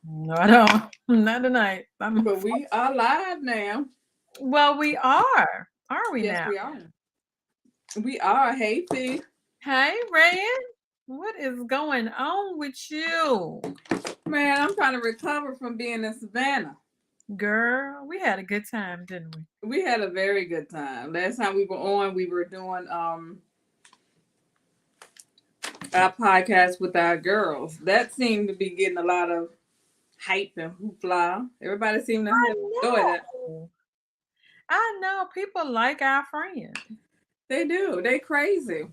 No, I don't. Not tonight. But we are live now. Well, we are we Yes, now? we are. We are. Hey, P. Hey, Rand, what is going on with you? Man, I'm trying to recover from being in Savannah. Girl, we had a good time, didn't we? We had a very good time. Last time we were on, we were doing our podcast with our girls. That seemed to be getting a lot of hype and hoopla. Everybody seemed to I have enjoyed it. know. I know people like our friend. They do. They crazy.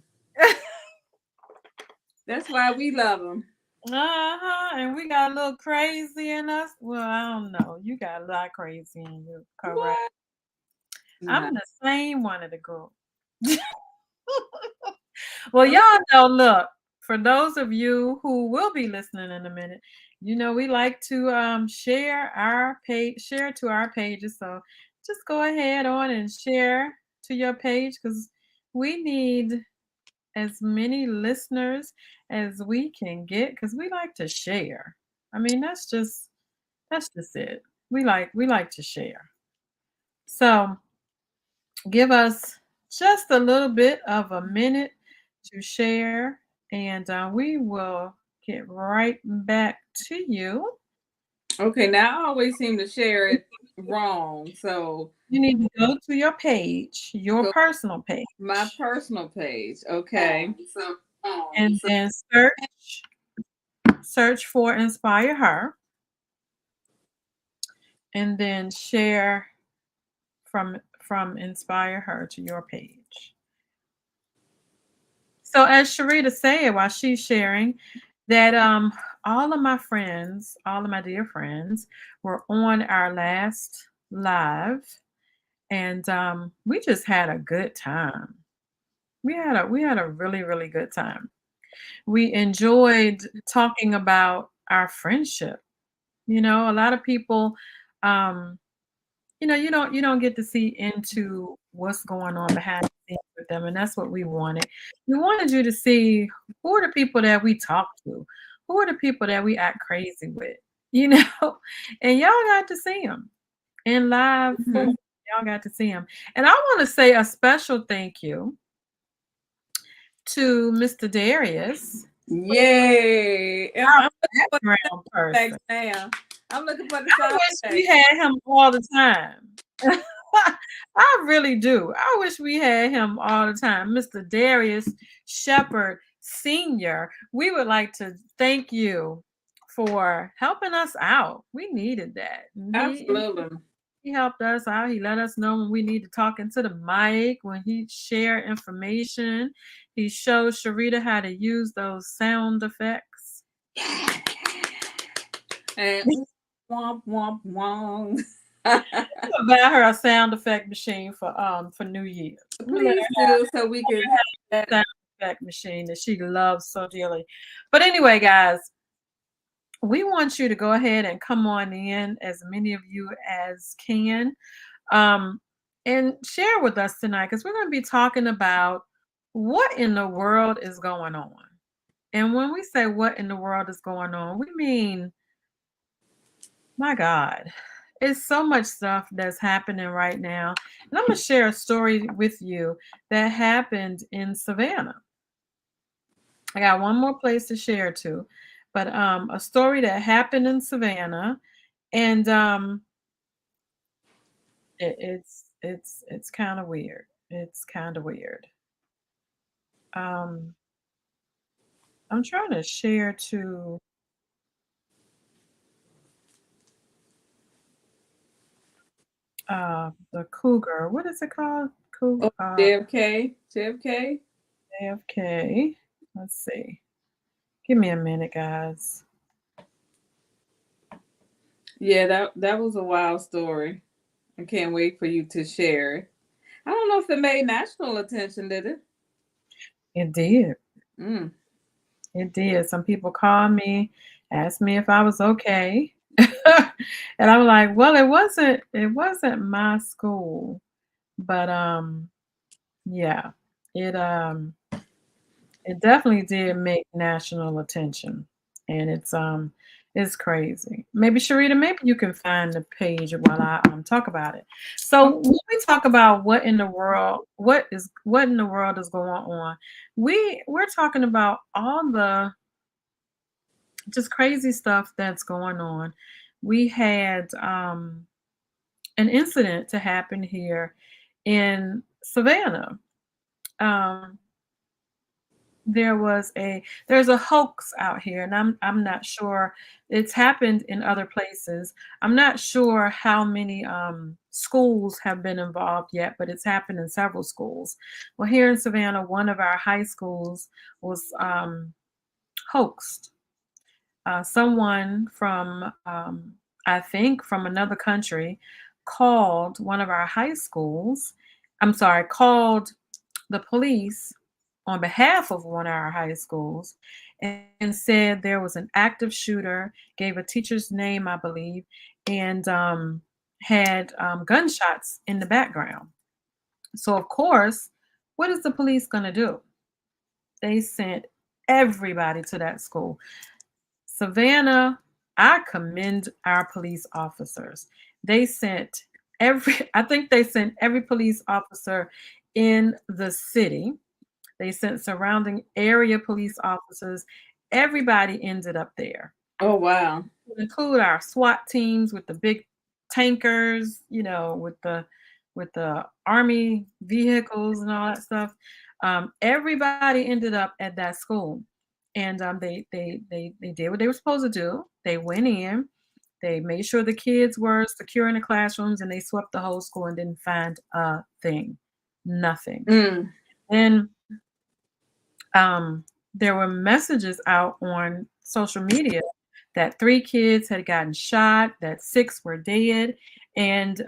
That's why we love them. Uh-huh. And we got a little crazy in us. Well, I don't know. You got a lot crazy in you, correct? What? Nah. I'm the same one of the group. Well, y'all know, look, for those of you who will be listening in a minute, we like to share our page, share to our pages. So just go ahead on and share to your page because we need as many listeners as we can get because we like to share. I mean, that's just it. We like to share. So give us just a little bit of a minute to share, and we will get right back to you. Okay, now I always seem to share it wrong. So You need to go to your page, your go personal my page, personal page. Okay. and then search for Inspire Her, and then share from Inspire Her to your page. So as Sharita said while she's sharing, that all of my friends, all of my dear friends, were on our last live, and we just had a good time. We had a really really good time. We enjoyed talking about our friendship. A lot of people, um, you don't get to see into what's going on behind the scenes with them, and that's what we wanted. We wanted you to see who are the people that we talk to, who are the people that we act crazy with, you know, and y'all got to see them in live form. Mhm. Y'all got to see them, and I want to say a special thank you to Mr. Darius, Yay. I'm our looking for the background sound effects person. now. I'm looking for the I sound wish we effects. had him all the time. I really do. I wish we had him all the time. Mr. Darius Shepherd Sr., we would like to thank you for helping us out. We needed that. Absolutely. He helped us out. He let us know when we need to talk into the mic, when he shared information. He showed Sharita how to use those sound effects. And womp womp womp. Buy her a sound effect machine for New Year's. I'm gonna let Please do so we can have her that. sound effect machine that she loves so dearly. But anyway, guys, we want you to go ahead and come on in, as many of you as can, um, and share with us tonight because we're going to be talking about what in the world is going on. And when we say what in the world is going on, we mean, my God, it's so much stuff that's happening right now. And I'm going to share a story with you that happened in Savannah. I got one more place to share too, but a story that happened in Savannah, and it's kind of weird. It's kind of weird. Um, I'm trying to share to the Cougar. What is it called? Oh, JFK. JFK. AFK. Let's see. Give me a minute, guys. Yeah, that was a wild story. I can't wait for you to share it. I don't know if it made national attention, did it? It did. Mm. It did. Some people called me, asked me if I was okay. And I'm like, well, it wasn't my school. But yeah, it it definitely did make national attention. And it's It's crazy. Maybe Sharita, maybe you can find the page while I talk about it. So when we talk about what in the world is going on, we're talking about all the just crazy stuff that's going on. We had an incident to happen here in Savannah. Um, there's a hoax out here, and I'm not sure. It's happened in other places. I'm not sure how many schools have been involved yet, but it's happened in several schools. Well, here in Savannah, one of our high schools was hoaxed. Someone from I think from another country called one of our high schools. I'm sorry, called the police on behalf of one of our high schools and said there was an active shooter, gave a teacher's name, I believe, and had gunshots in the background. So, of course, what is the police going to do? They sent everybody to that school. Savannah, I commend our police officers. They sent I think they sent every police officer in the city. They sent surrounding area police officers. Everybody ended up there. Oh, wow. To include our SWAT teams with the big tankers, with the army vehicles and all that stuff. Everybody ended up at that school, and they did what they were supposed to do. They went in, they made sure the kids were secure in the classrooms, and they swept the whole school and didn't find a thing, nothing. Mm. And there were messages out on social media that 3 kids had gotten shot, that 6 were dead, and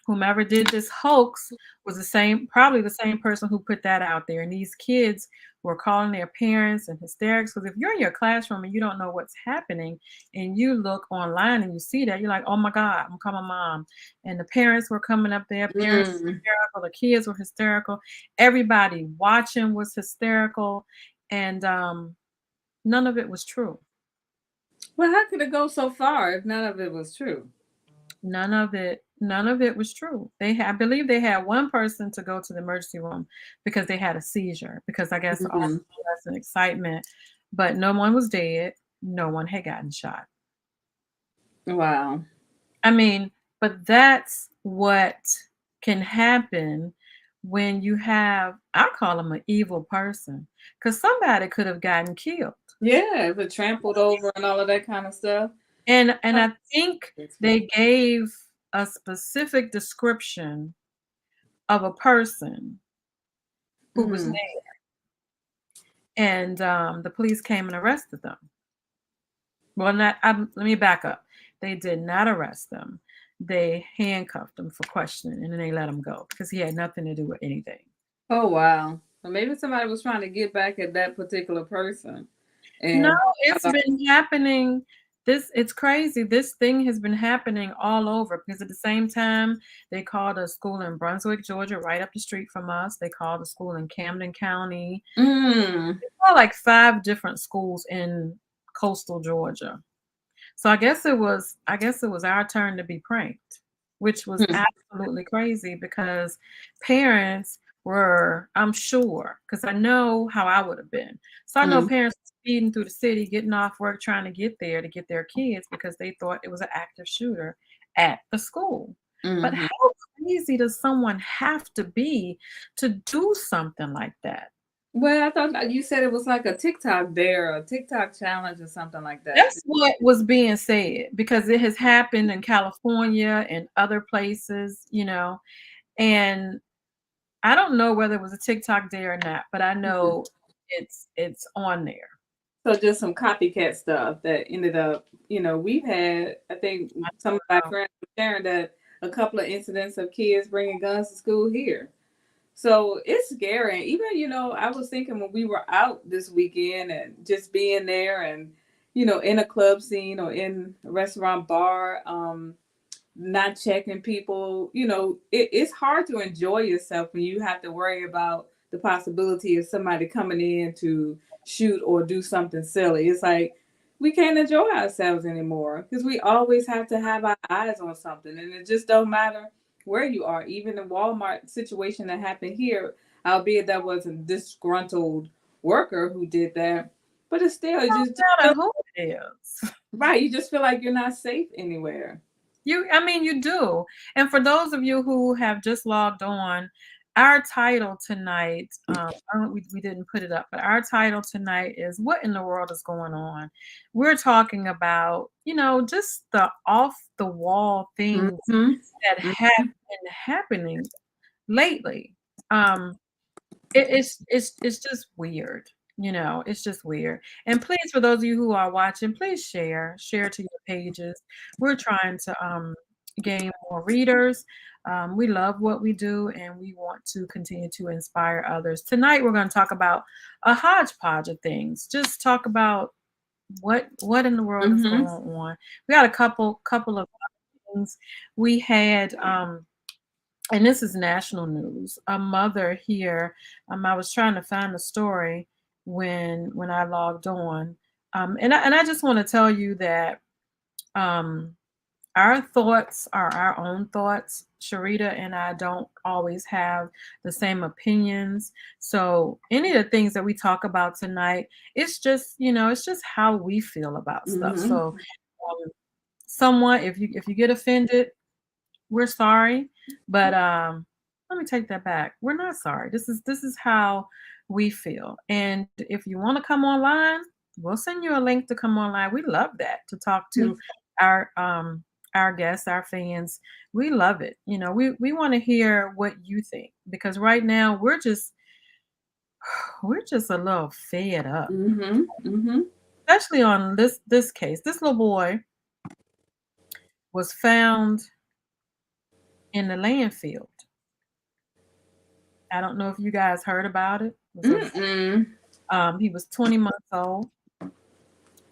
whomever did this hoax was probably the same person who put that out there. And these kids were calling their parents in hysterics because if you're in your classroom and you don't know what's happening, and you look online and you see that, you're like, "Oh my God, I'm calling mom." And the parents were coming up there, parents were hysterical, the kids were hysterical, everybody watching was hysterical, and none of it was true. Well, how could it go so far if none of it was true? None of it was true. I believe they had one person to go to the emergency room because they had a seizure, because I guess all Mhm. the stress and excitement, but no one was dead. No one had gotten shot. Wow. I mean, but that's what can happen when you have, I call them an evil person, because somebody could have gotten killed. Yeah, if it trampled over and all of that kind of stuff. And I think they gave a specific description of a person who was Mhm. there, and the police came and arrested them. Well, not let me back up. They did not arrest them. They handcuffed him for questioning, and then they let him go because he had nothing to do with anything. Oh, wow. Well, maybe somebody was trying to get back at that particular person. No, And it's been happening. It's crazy. This thing has been happening all over because at the same time, they called a school in Brunswick, Georgia, right up the street from us. They called a school in Camden County. mm, They called like 5 different schools in coastal Georgia. So I guess it was our turn to be pranked, which was hmm, absolutely crazy because parents were, I'm sure, because I know how I would have been. So I know mm, parents were speeding through the city, getting off work, trying to get there to get their kids because they thought it was an active shooter at the school. But mhm. how crazy does someone have to be to do something like that? Well, I thought that you said it was like a TikTok dare, or a TikTok challenge, or something like that. That's what was being said because it has happened in California and other places, and I don't know whether it was a TikTok day or not, but I Mhm. know it's on there. So just some copycat stuff that ended up, we've had, I think some of my Wow. friends were sharing that a couple of incidents of kids bringing guns to school here. So it's scary. Even, I was thinking when we were out this weekend and just being there and, in a club scene or in a restaurant bar, not checking people, it's hard to enjoy yourself when you have to worry about the possibility of somebody coming in to shoot or do something silly. It's like we can't enjoy ourselves anymore because we always have to have our eyes on something, and it just don't matter where you are. Even the Walmart situation that happened here, albeit that was a disgruntled worker who did that, but it's still No just matter feel, who it is. right. You just feel like you're not safe anywhere. I mean, you do. And for those of you who have just logged on, our title tonight, we didn't put it up, but our title tonight is What in the World is Going On? We're talking about, just the off the wall things Hmm. that have been happening lately. Um, it's just weird. It's just weird. And please, for those of you who are watching, please share to your pages. We're trying to gain more readers. We love what we do, and we want to continue to inspire others. Tonight, we're going to talk about a hodgepodge of things. Just talk about what in the world is Hmm. going on. We got a couple of things. We had and this is national news. A mother here, I was trying to find the story when I logged on, and I just want to tell you that um, our thoughts are our own thoughts. Sharita and I don't always have the same opinions. So any of the things that we talk about tonight, it's just how we feel about stuff. Hmm. So someone, if you get offended, we're sorry, but let me take that back. We're not sorry. This is how we feel. And if you want to come online, we'll send you a link to come online. We love that, to talk to our um our guests, our fans. We love it. We want to hear what you think, because right now we're just a little fed up, Hmm. Hmm. especially on this case. This little boy was found in the landfill. I don't know if you guys heard about it. Mm-mm. He was 20 months old,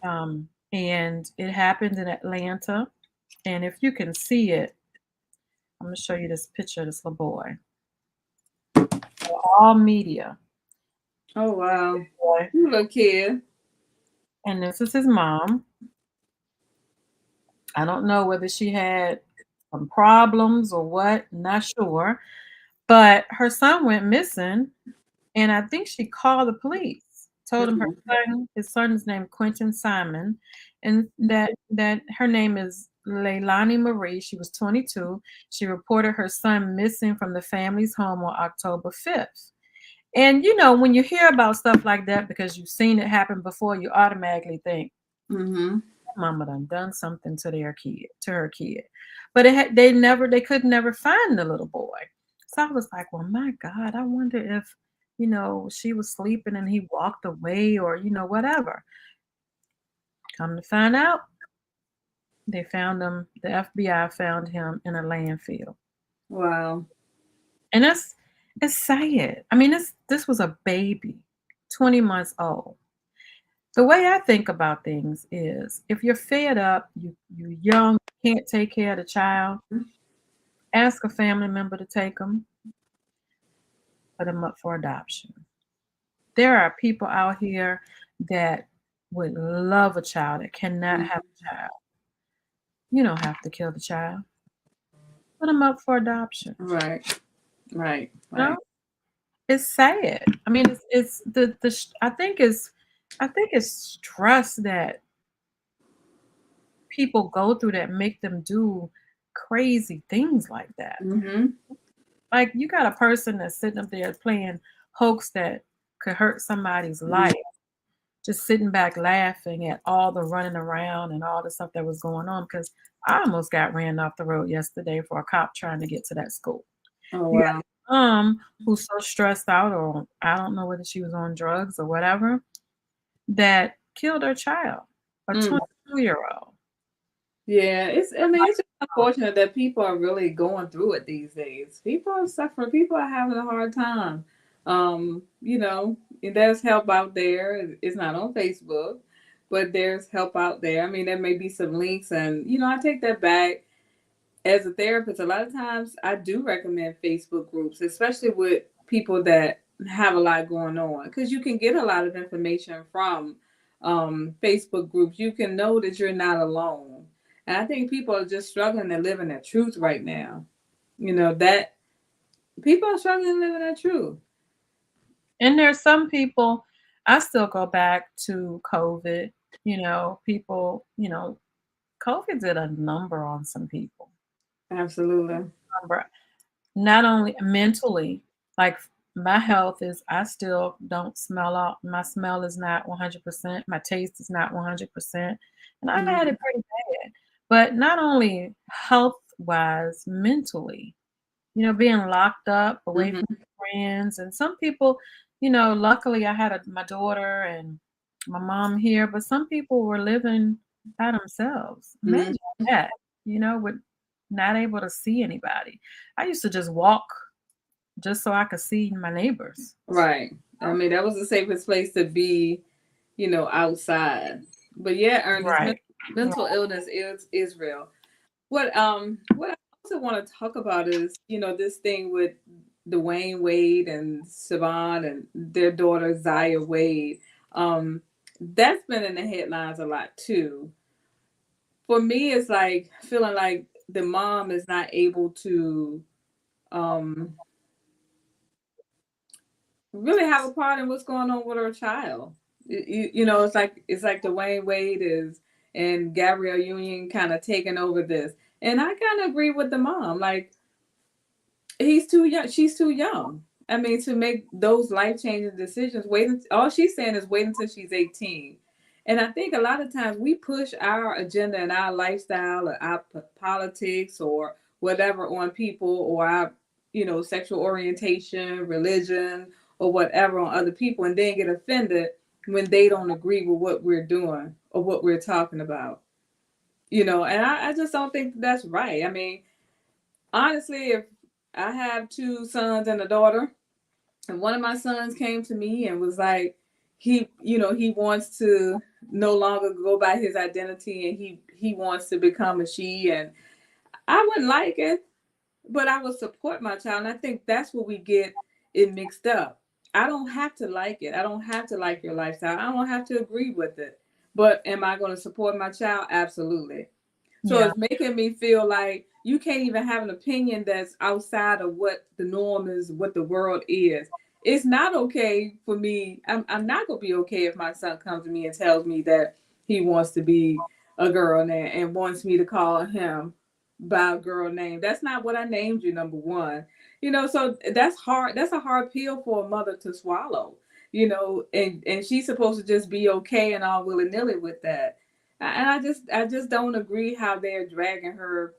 and it happened in Atlanta. And if you can see it, I'm gonna show you this picture of this little boy. All media. Oh wow, Boy. you little kid. And this is his mom. I don't know whether she had some problems or what, not sure. But her son went missing, and I think she called the police, told him his son's name Quentin Simon, and that her name is Leilani Marie. She was 22. She reported her son missing from the family's home on October 5th. And when you hear about stuff like that, because you've seen it happen before, you automatically think, Mm-hmm. Mama done something to her kid. But they could never find the little boy. So I was like, well, my God, I wonder if, she was sleeping and he walked away, or, whatever. Come to find out, they found him, the FBI found him in a landfill. Wow. And it's sad. I mean, this was a baby, 20 months old. The way I think about things is, if you're fed up, you young, can't take care of the child, ask a family member to take them, put them up for adoption. There are people out here that would love a child that cannot have a child. You don't have to kill the child. Put them up for adoption. Right. Right. You know, Right. it's sad. I mean, it's I think it's stress that people go through that make them do crazy things like that. Mm-hmm. Like, you got a person that's sitting up there playing hokes that could hurt somebody's life, just sitting back laughing at all the running around and all the stuff that was going on. Because I almost got ran off the road yesterday for a cop trying to get to that school. Oh You got wow. who's so stressed out, or I don't know whether she was on drugs or whatever, that killed her child, a Mm. 22-year-old. Yeah, I mean, it's just unfortunate that people are really going through it these days. People are suffering. People are having a hard time. And there's help out there. It's not on Facebook, but there's help out there. I mean, there may be some links, and I take that back. As a therapist, a lot of times I do recommend Facebook groups, especially with people that have a lot going on, because you can get a lot of information from Facebook groups, you can know that you're not alone. And I think people are just struggling to live in their truth right now. That people are struggling to live in their truth. And there's some people, I still go back to COVID, people, COVID did a number on some people. Absolutely. Number. Not only mentally, like my health is, I still don't smell out. My smell is not 100%. My taste is not 100%. And I had Mhm. it pretty bad. But not only health wise, mentally, being locked up away Mhm. from friends. And some people, luckily I had my daughter and my mom here, but some people were living by themselves. Mhm. Imagine that, with not able to see anybody. I used to just walk just so I could see my neighbors. Right. I mean, that was the safest place to be, outside. But yeah, Ernest, Right. mental illness is real. What I also want to talk about is, this thing with Dwayne Wade and Siobhan and their daughter Zaya Wade. That's been in the headlines a lot too. For me, it's like feeling like the mom is not able to um really have a part in what's going on with her child. It's like Dwayne Wade is and Gabrielle Union kind of taking over this, and I kind of agree with the mom. Like he's too young, she's too young. I mean, to make those life changing decisions. All she's saying is wait until she's 18. And I think a lot of times we push our agenda and our lifestyle or our politics or whatever on people or our, sexual orientation, religion, or whatever on other people, and then get offended when they don't agree with what we're doing or what we're talking about. And I just don't think that's right. I mean, honestly, if I have two sons and a daughter, and one of my sons came to me and was like, he wants to no longer go by his identity and he wants to become a she, and I wouldn't like it, but I would support my child. And I think that's where we get it mixed up. I don't have to like it. I don't have to like your lifestyle. I don't have to agree with it. But am I going to support my child? Absolutely. So Yeah. it's making me feel like you can't even have an opinion that's outside of what the norm is, what the world is. It's not okay for me. I'm not going to be okay if my son comes to me and tells me that he wants to be a girl now and wants me to call him by a girl name. That's not what I named you, number one. So that's hard. That's a hard pill for a mother to swallow, and she's supposed to just be okay and all willy nilly with that. And I just don't agree how they're dragging her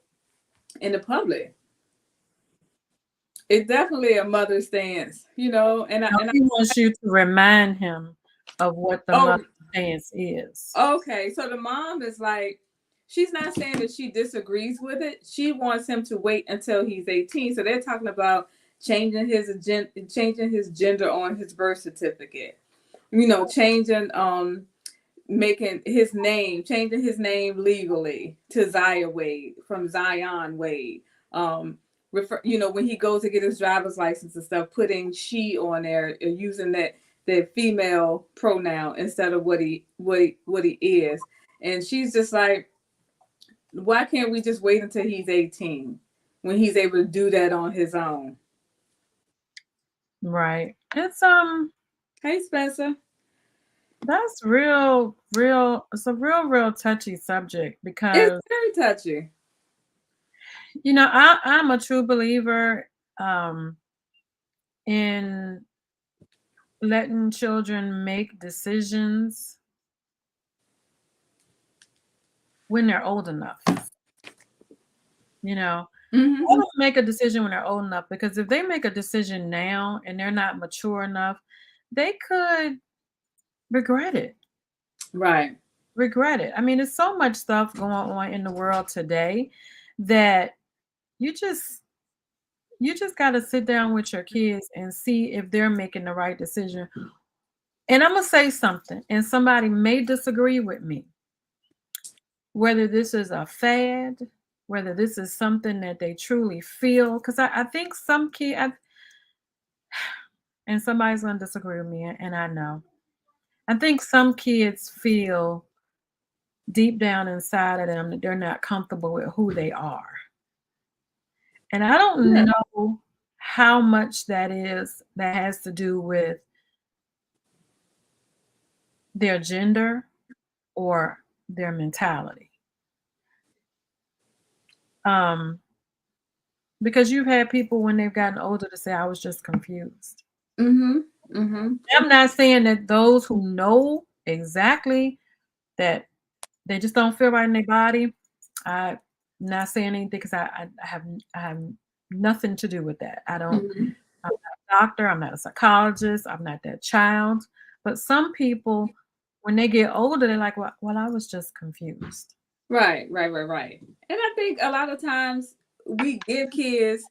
in the public. It's definitely a mother stance, No, he wants you to remind him of what the oh, mother stance is. okay. So the mom is like, she's not saying that she disagrees with it. She wants him to wait until he's 18. So they're talking about changing his gender on his birth certificate. Changing changing his name legally to Zaya Wade from Zion Wade. When he goes to get his driver's license and stuff, putting she on there, using that female pronoun instead of what he is. And she's just like, why can't we just wait until he's 18 when he's able to do that on his own? Right. Hey, Spencer. That's real, it's a real touchy subject It's because, very touchy. I'm a true believer um in letting children make decisions when they're old enough. Mm-hmm. Let them make a decision when they're old enough, because if they make a decision now and they're not mature enough, they could regret it. Right. Regret it. I mean, there's so much stuff going on in the world today that you just got to sit down with your kids and see if they're making the right decision. And I'm going to say something, and somebody may disagree with me. Whether this is a fad, whether this is something that they truly feel, because I think some kid, and somebody's going to disagree with me, and I know. I think some kids feel deep down inside of them that they're not comfortable with who they are. And I don't Yeah. know how much that has to do with their gender or their mentality. Um, because you've had people when they've gotten older to say, I was just confused. Mm-hmm. Mm-hmm. I'm not saying that those who know exactly that they just don't feel right in their body, I'm not saying anything because I have nothing to do with that. Mm-hmm. I'm not a doctor, I'm not a psychologist, I'm not that child. But some people, when they get older, they're like, well, I was just confused. Right, right, right, right. And I think a lot of times we give kids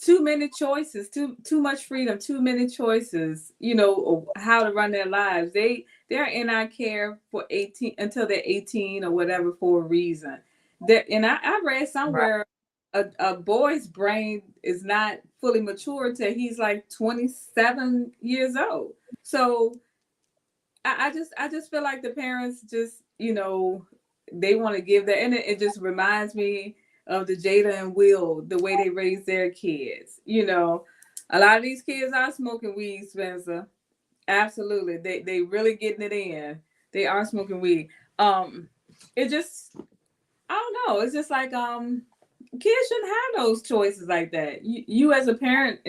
too many choices, too much freedom, too many choices, of how to run their lives. They're in our care for 18 until they're 18 or whatever for a reason. And I read Right. somewhere a boy's brain is not fully mature till he's like 27 years old. So I just feel like the parents just, they want to give that, and it just reminds me of the Jada and Will, the way they raise their kids. A lot of these kids are smoking weed, Spencer. Absolutely, they really getting it in. They are smoking weed. It just, I don't know. It's just like kids shouldn't have those choices like that. You as a parent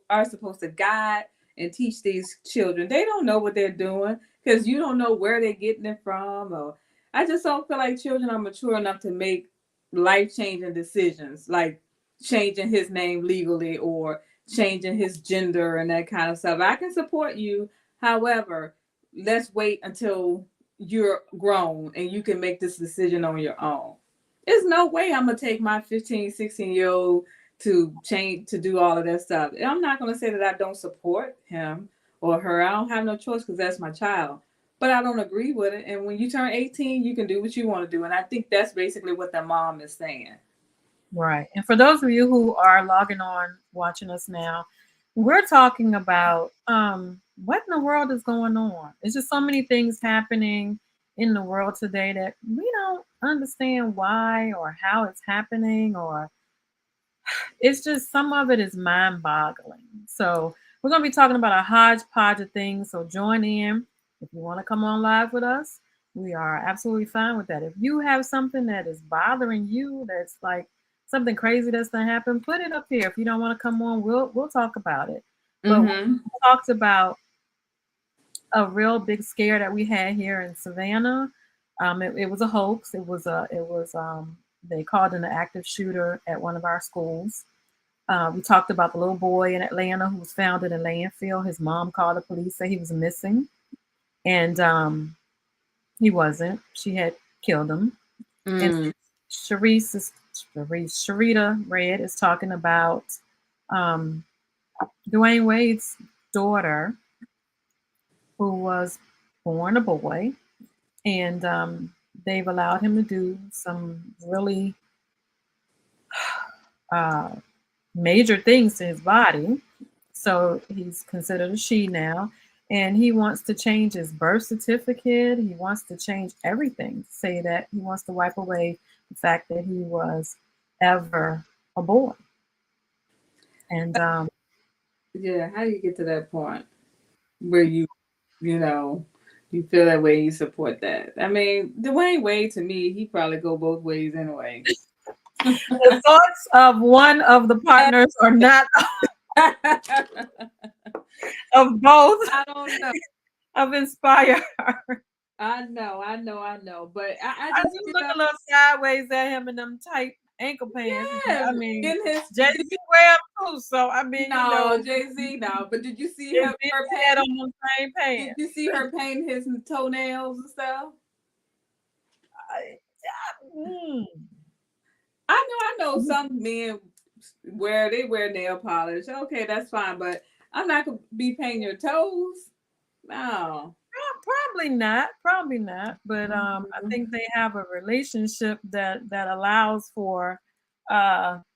are supposed to guide and teach these children. They don't know what they're doing because you don't know where they're getting it from. Or I just don't feel like children are mature enough to make life changing decisions, like changing his name legally or changing his gender and that kind of stuff. I can support you, however, let's wait until you're grown and you can make this decision on your own. There's no way I'm gonna take my 15, 16-year-old to change to do all of that stuff. And I'm not gonna say that I don't support him or her. I don't have no choice because that's my child. But I don't agree with it. And when you turn 18, you can do what you want to do. And I think that's basically what the mom is saying. Right. And for those of you who are logging on, watching us now, we're talking about what in the world is going on. There's just so many things happening in the world today that we don't understand why or how it's happening, or it's just some of it is mind boggling. So we're going to be talking about a hodgepodge of things. So join in. If you want to come on live with us, we are absolutely fine with that. If you have something that is bothering you, that's like something crazy that's going to happen, put it up here. If you don't want to come on, we'll talk about it. But we Mm-hmm. talked about a real big scare that we had here in Savannah. It was a hoax. They called in an active shooter at one of our schools. We talked about the little boy in Atlanta who was found in a landfill. His mom called the police, said he was missing, and he wasn't. She had killed him. And Mm. Sharita Red is talking about um, Dwayne Wade's daughter, who was born a boy, and they've allowed him to do some really uh, major things to his body. So he's considered a she now. And he wants to change his birth certificate. He wants to change everything, say that he wants to wipe away the fact that he was ever a boy. And Yeah, how do you get to that point where you know, you feel that way, you support that? I mean, Dwayne Wade to me, he probably go both ways anyway. the thoughts of one of the partners are not I of both don't know. of Inspire. I know. But I I just, just look a little sideways at him in them tight ankle pants. yeah, I mean, in his, Jay Z wear them too, so I mean, no, Jay-Z, no. But did you see Jay her, Z her had paint? on them same Did pants. you see her painting his toenails and stuff? I, mm, I know some men wear nail polish. Okay, that's fine, but I'm not gonna be painting your toes. No. probably not. But I Mhm. think they have a relationship that allows for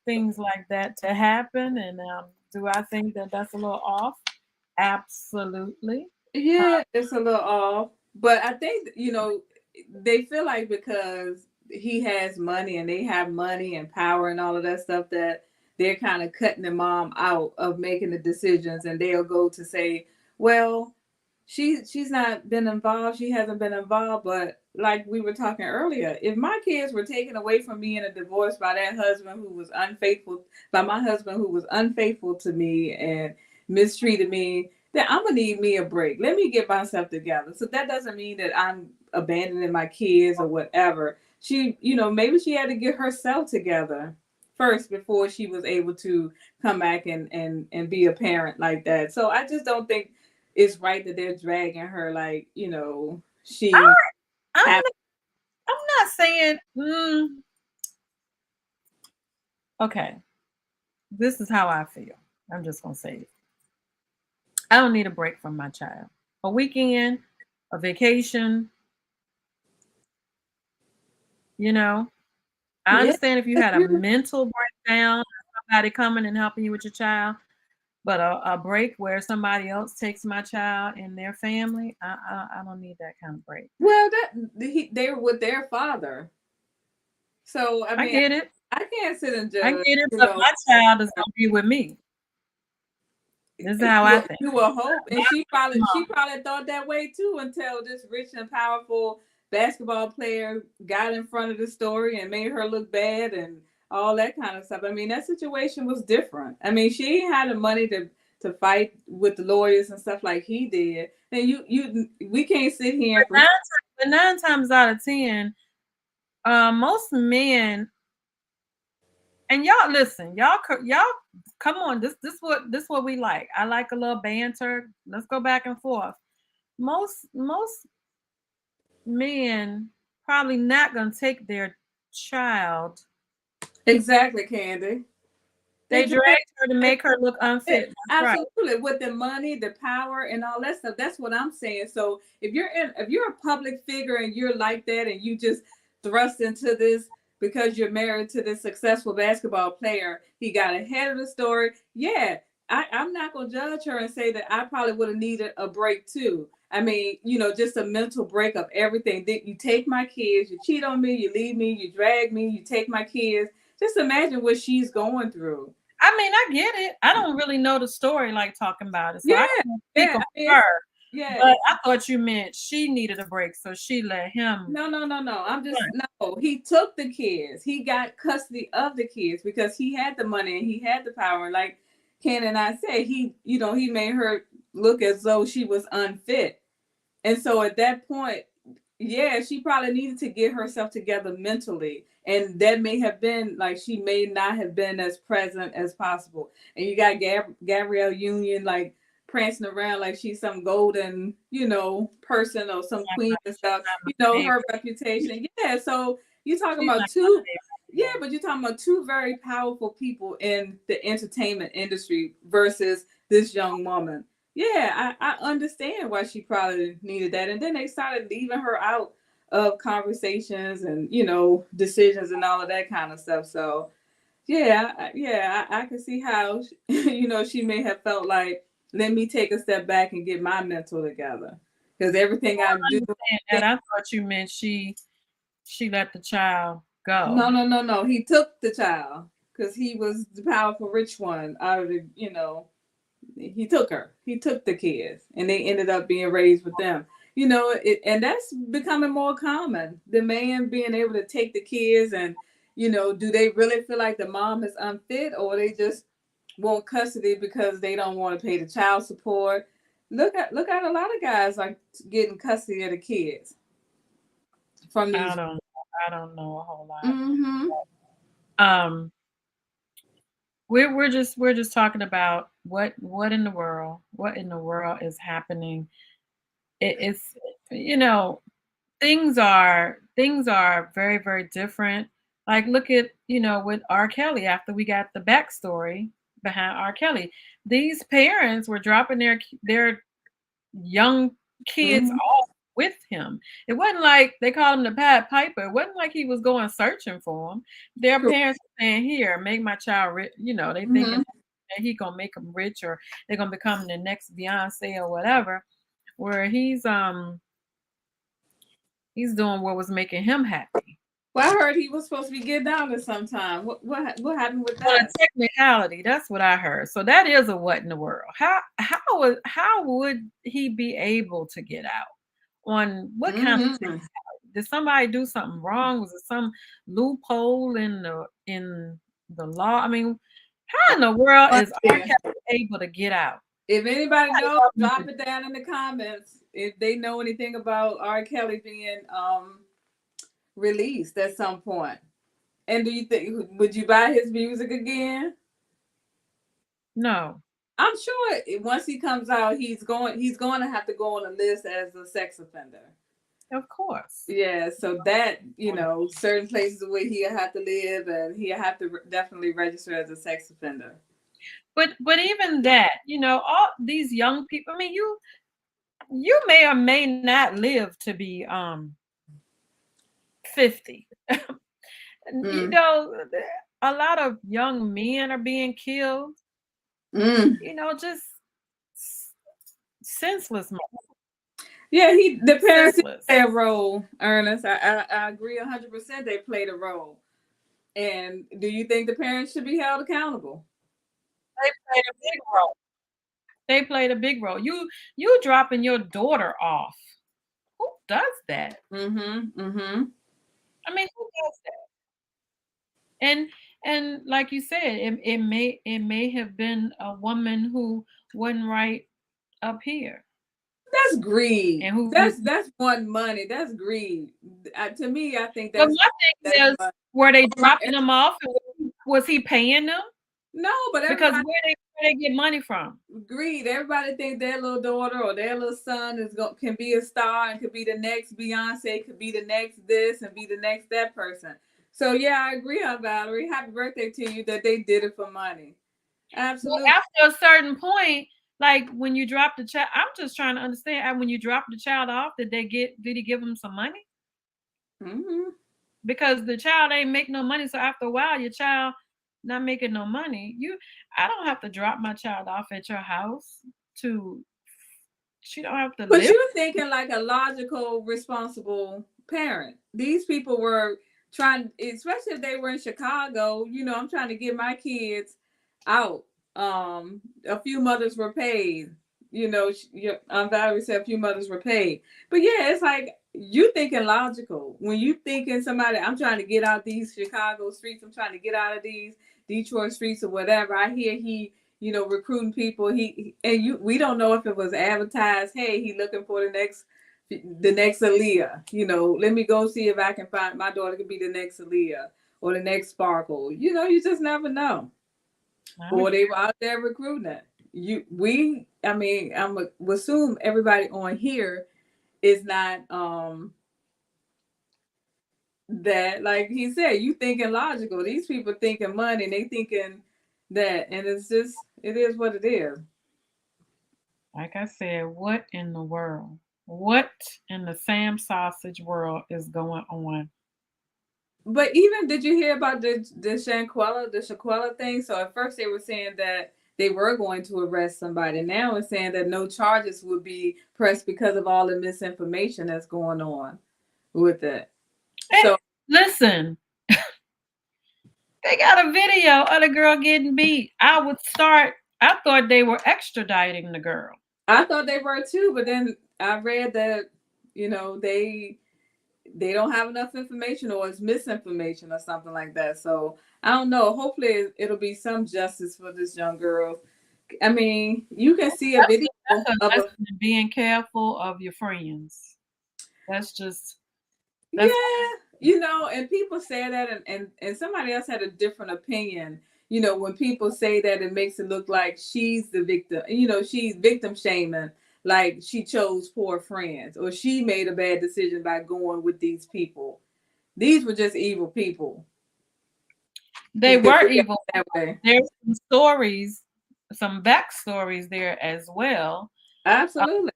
things like that to happen. And do I think that that's a little off? Absolutely. Yeah, it's a little off. But I think, they feel like because he has money and they have money and power and all of that stuff that they're kind of cutting the mom out of making the decisions, and they'll go to say, well, she's not been involved, she hasn't been involved. But like we were talking earlier, if my kids were taken away from me in a divorce by that husband who was unfaithful, by my husband who was unfaithful to me and mistreated me, then I'm gonna need me a break. Let me get myself together. So that doesn't mean that I'm abandoning my kids or whatever. She, maybe she had to get herself together first before she was able to come back and be a parent like that. So I just don't think it's right that they're dragging her like, I, she I'm have. I'm not saying. Okay, this is how I feel. I'm just gonna say it. I don't need a break from my child. A weekend, a vacation. You know, I Yeah, understand if you had a mental breakdown, somebody coming and helping you with your child, but a break where somebody else takes my child and their family, I don't need that kind of break. well, they're with their father. So I I mean, get it. I can't sit and I judge, get it. But my child is gonna be with me. This is how I think. You will hope, and she probably thought that way too until this rich and powerful basketball player got in front of the story and made her look bad and all that kind of stuff. I mean, that situation was different. I mean, she ain't had the money to fight with the lawyers and stuff like he did. And we can't sit here and But nine times out of 10, most men, and y'all listen, y'all come on. This what we like. I like a little banter. Let's go back and forth. Most men probably not gonna take their child. exactly, Candy. They They dragged her to make her look yeah, unfit. That's right. absolutely, with the money, the power, and all that stuff. That's what I'm saying. So if you're a public figure and you're like that, and you just thrust into this because you're married to this successful basketball player, he got ahead of the story. Yeah, I'm not gonna judge her and say that I probably would have needed a break too. I mean, just a mental break of everything. That you take my kids, you cheat on me, you leave me, you drag me, you take my kids. Just imagine what she's going through. I mean, I get it. I don't really know the story like talking about it, so Yeah, I can't speak yeah. on I mean, her. yeah. But I thought you meant she needed a break, so she let him. No, no, no, no. No. He took the kids. He got custody of the kids because he had the money and he had the power. And like Ken and I said, he made her look as though she was unfit. And so at that point, yeah, she probably needed to get herself together mentally. And that may have been like she may not have been as present as possible. And you got Gabrielle Union like prancing around like she's some golden, person or some queen and stuff. Her reputation. Yeah. So you talking She's about not my two, yeah, favorite. but you're talking about two very powerful people in the entertainment industry versus this young woman. Yeah, I understand why she probably needed that. And then they started leaving her out of conversations and, decisions and all of that kind of stuff. So, yeah, I can see how, she may have felt like, let me take a step back and get my mental together. Because everything I do. And I thought you meant she let the child go. No, no, no, no. He took the child because he was the powerful rich one out of the, he took her. He took the kids, and they ended up being raised with them. And that's becoming more common. The man being able to take the kids, and do they really feel like the mom is unfit, or they just want custody because they don't want to pay the child support? Look at a lot of guys like getting custody of the kids from these. I don't know a whole lot. Mm-hmm. Um, we're just talking about what in the world is happening. It's things are very, very different. Like look at with R. Kelly after we got the backstory behind R. Kelly. These parents were dropping their young kids Mm-hmm. off with him. It wasn't like they called him the Pied Piper. It wasn't like he was going searching for them. Their True. parents were saying, "Here, make my child rich." They thinking Mm-hmm. that he gonna make them rich or they're gonna become the next Beyonce or whatever. where he's doing what was making him happy. Well, I heard he was supposed to be getting out at some time. What happened with Well, a that? technicality, that's what I heard. So that is a what in the world. How would he be able to get out? On what kind of Hmm. technicality? Did somebody do something wrong? Was it some loophole in the law? I mean, how in the world is R. Yeah. Kelly able to get out? If anybody Somebody knows, help drop me. it down in the comments if they know anything about R. Kelly being released at some point. And do you think would you buy his music again? No, I'm sure once he comes out, he's going to have to go on a list as a sex offender. of course. Yeah, so that certain places where he'll have to live, and he'll have to definitely register as a sex offender. But even that, all these young people. I mean, you may or may not live to be 50. You Mm. know, a lot of young men are being killed. Mm. Just senseless, Yeah, the parents senseless. play a role, Ernest. I agree 100%. They played a role. And do you think the parents should be held accountable? They played a big role. They played a big role. You dropping your daughter off. Who does that? Mm-hmm. Mm-hmm. I mean, who does that? And like you said, it may have been a woman who wasn't right up here That's greed. and who was. That's one money. That's greed. To me, I think But my thing that's is, money. were they dropping them off? And was he paying them? No, but Because everybody where they get money from? greed. Everybody think their little daughter or their little son can be a star and could be the next Beyonce, could be the next this and be the next that person. So yeah, I agree on Valerie. Happy birthday to you that they did it for money. Well, Absolutely. after a certain point, like when you drop the child, I'm just trying to understand. When you drop the child off, did he give him some money? Mm-hmm. Because the child ain't make no money. So after a while, your child not making no money. I don't have to drop my child off at your house to. She don't have to But live. you're thinking like a logical, responsible parent. These people were trying, especially if they were in Chicago. I'm trying to get my kids out. A few mothers were paid. Valerie said a few mothers were paid. But yeah, it's like you thinking logical when you thinking somebody. I'm trying to get out these Chicago streets. I'm trying to get out of these Detroit streets or whatever. I hear he recruiting people. We don't know if it was advertised. Hey, he looking for the next Aaliyah. Let me go see if I can find my daughter could be the next Aaliyah or the next Sparkle. You just never know. Or they were out there recruiting it. I'm assume everybody on here is not that, like he said, you thinking logical. These people thinking money and they thinking that, and it is what it is. Like I said, what in the world? What in the Sam sausage world is going on? But even did you hear about the Shaquella thing? So at first they were saying that they were going to arrest somebody. Now it's saying that no charges would be pressed because of all the misinformation that's going on with it. So listen, they got a video of the girl getting beat. I thought they were extraditing the girl. I thought they were too, but then I read that they don't have enough information, or it's misinformation or something like that. So I don't know. Hopefully it'll be some justice for this young girl. I mean, you can see a video of being careful of your friends. That's just yeah, and people say that, and somebody else had a different opinion. When people say that, it makes it look like she's the victim. She's victim shaming, like she chose poor friends or she made a bad decision by going with these people. These were just evil people. They were evil that way. There's some stories, some backstories there as well. Absolutely.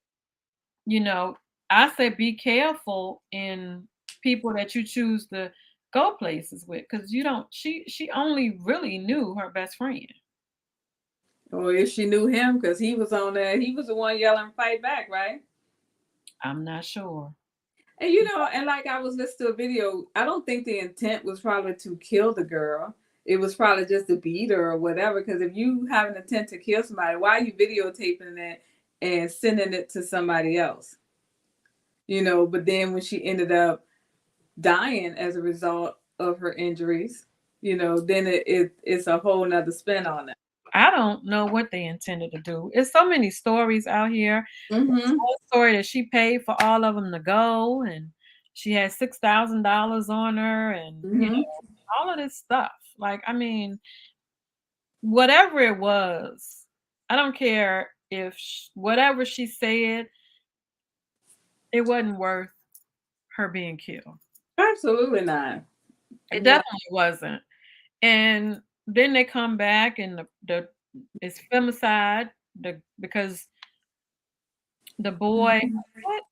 I said be careful in people that you choose to go places with, because she only really knew her best friend. Or if she knew him, because he was on there, he was the one yelling fight back, right? I'm not sure. And and like I was listening to a video, I don't think the intent was probably to kill the girl. It was probably just to beat her or whatever. Because if you have an intent to kill somebody, why are you videotaping it and sending it to somebody else? But then when she ended up dying as a result of her injuries, then it's a whole nother spin on it. I don't know what they intended to do. It's so many stories out here. There's Mm-hmm. one story that she paid for all of them to go, and she had $6,000 on her, and Mm-hmm. all of this stuff. Like, I mean, whatever it was, I don't care if whatever she said, it wasn't worth her being killed. Absolutely not. It No. definitely wasn't. And then they come back and the it's femicide, because the boy, what?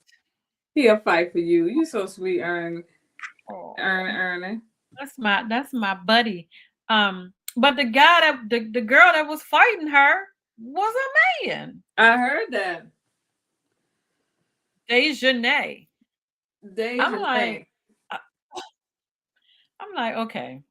He'll fight for you. You so sweet, Oh, Ernie. that's my buddy. But the guy the girl that was fighting her was a man. I heard that. Dejanay. I'm Deja. like, I- I'm like, okay.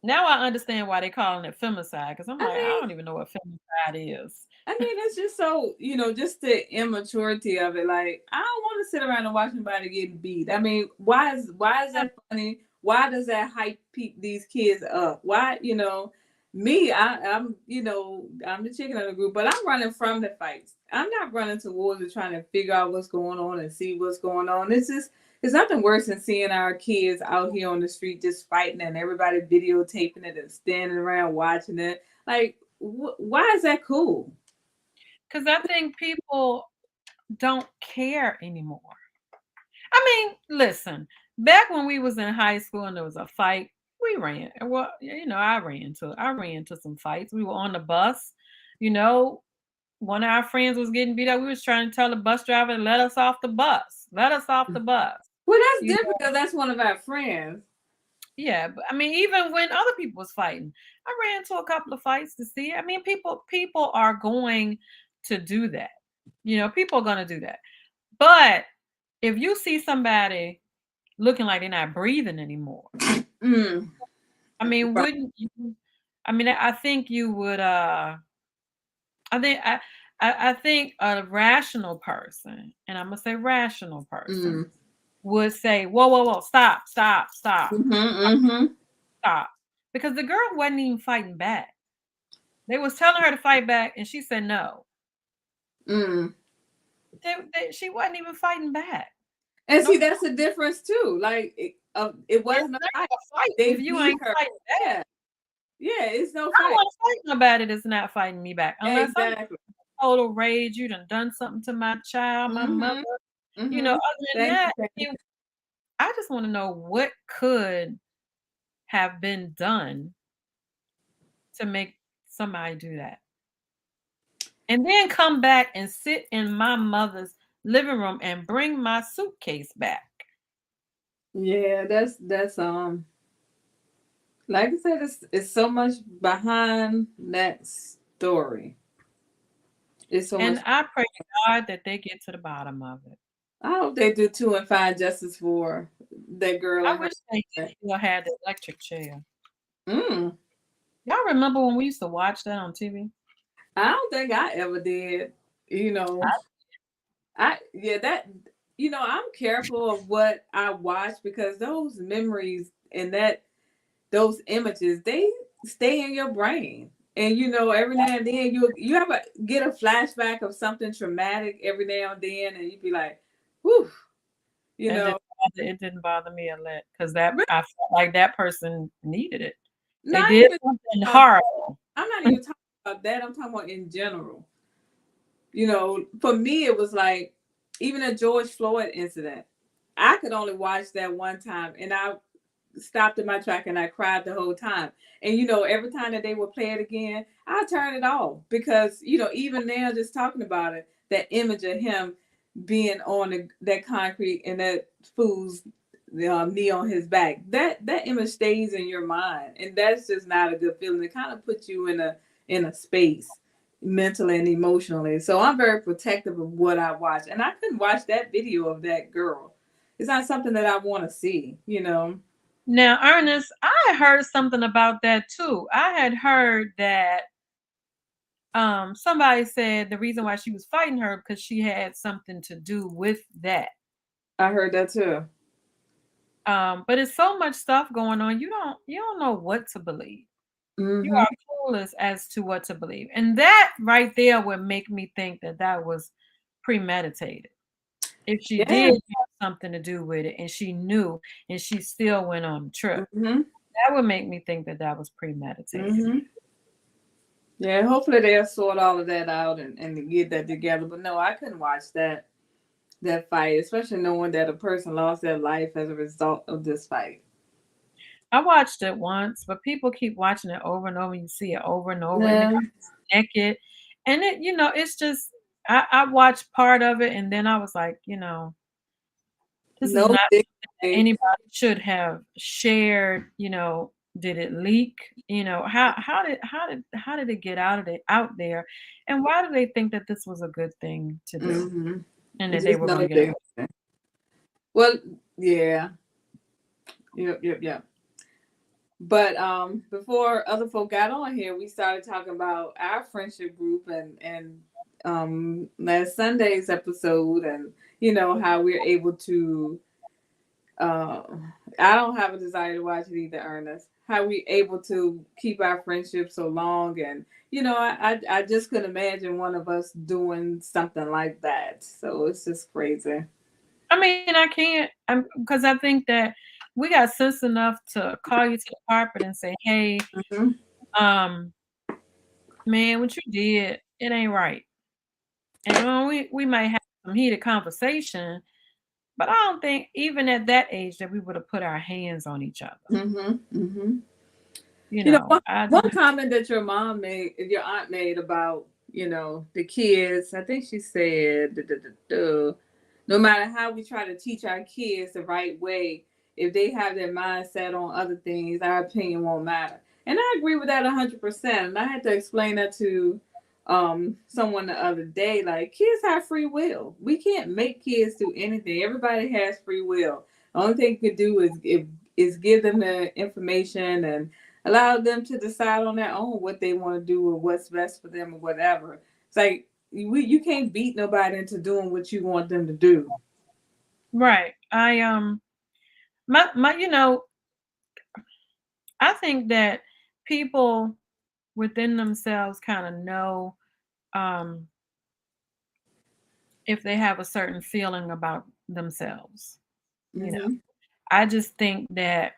Now I understand why they calling it femicide, because I'm I like, I mean, don't even know what femicide is. it's just so, just the immaturity of it. Like, I don't want to sit around and watch somebody get beat. I mean, why is that funny? Why does that hype these kids up? Why, me, I'm the chicken of the group, but I'm running from the fights. I'm not running towards it trying to figure out what's going on and see what's going on. It's nothing worse than seeing our kids out here on the street just fighting and everybody videotaping it and standing around watching it. Like, why is that cool? Because I think people don't care anymore. I mean, listen, back when we was in high school and there was a fight, we ran. Well, I ran to some fights. We were on the bus, you know, one of our friends was getting beat up. We was trying to tell the bus driver to let us off the bus. Let us off the bus. Well, that's You know, different because that's one of our friends. yeah, but I mean, even when other people was fighting, I ran to a couple of fights to see. I mean, people are going to do that. People are going to do that. But if you see somebody looking like they're not breathing anymore, Mm. I mean, Right. wouldn't you? I mean, I think you would. I think a rational person, and I'm gonna say rational person, Mm. would say, "Whoa, whoa, whoa! Stop, stop, stop, Mm-hmm, mm-hmm. stop!" Because the girl wasn't even fighting back. They was telling her to fight back, and she said no. Mm. She wasn't even fighting back. And No, see, that's the difference too. Like, it it's wasn't a not fight. a fight They if you beat ain't her. fighting back. Yeah, yeah. It's no I don't fight. want to fight nobody that's not fighting me back, unless I'm Exactly. total rage. You done something to my child, my mother. Mm-hmm. Mm-hmm. Other than Thank that, you. I just want to know what could have been done to make somebody do that. And then come back and sit in my mother's living room and bring my suitcase back. Yeah, that's like I said, it's so much behind that story. It's so much. And I pray to God that they get to the bottom of it. I hope they do too and find justice for that girl I and wish they her. still had the electric chair. Mm. Y'all remember when we used to watch that on TV? I don't think I ever did. You know, I yeah that I'm careful of what I watch because those memories and those images they stay in your brain. And every now and then you ever get a flashback of something traumatic every now and then, and you be like, "Whew," you And know. it didn't bother me a lick, because that I felt like that person needed it. They Not did even something about, horrible. I'm not even talking about that. I'm talking about in general. For me, it was like even a George Floyd incident. I could only watch that one time, and I stopped in my track and I cried the whole time. And every time that they would play it again, I turn it off because even now, just talking about it, that image of him being on that concrete and that fool's knee on his back, that image stays in your mind, and that's just not a good feeling. It kind of puts you in a space, mentally and emotionally. So I'm very protective of what I watch. And I couldn't watch that video of that girl. It's not something that I want to see, you know. Now, Ernest, I heard something about that too. I had heard that somebody said the reason why she was fighting her because she had something to do with that. I heard that too. But it's so much stuff going on. You don't know what to believe. You Mm-hmm. are clueless as to what to believe. And that right there would make me think that that was premeditated. If she Yeah. did have something to do with it and she knew and she still went on the trip, Mm-hmm. that would make me think that that was premeditated. Mm-hmm. Yeah, hopefully they'll sort all of that out and get that together. But no, I couldn't watch that fight, especially knowing that a person lost their life as a result of this fight. I watched it once, but people keep watching it over and over. You see it over and over, and the Yeah. guy's naked, and it's just I watched part of it, and then I was like, this is No not big that anybody should have shared. Did it leak? How did it get out there, and why do they think that this was a good thing to do, Mm-hmm. and that they Just were going no to get big. away? Well, yeah. Yep. But before other folk got on here, we started talking about our friendship group and last Sunday's episode, and how we're able to uh I don't have a desire to watch it either, Ernest. How we able to keep our friendship so long, and I just couldn't imagine one of us doing something like that. So it's just crazy. I mean, I can't, because I think that we got sense enough to call you to the carpet and say, "Hey, Hmm. um, man, what you did, it ain't right." And we might have some heated conversation, but I don't think even at that age that we would have put our hands on each other. Hmm. Hmm. You You know, know, one, I one comment that your aunt made about, the kids, I think she said, no matter how we try to teach our kids the right way, if they have their mindset on other things, our opinion won't matter. And I agree with that 100%. And I had to explain that to someone the other day. Like, kids have free will. We can't make kids do anything. Everybody has free will. The only thing you can do is give them the information and allow them to decide on their own what they want to do or what's best for them or whatever. It's like you can't beat nobody into doing what you want them to do. right. My I think that people within themselves kind of know um if they have a certain feeling about themselves. You know, Hmm. I just think that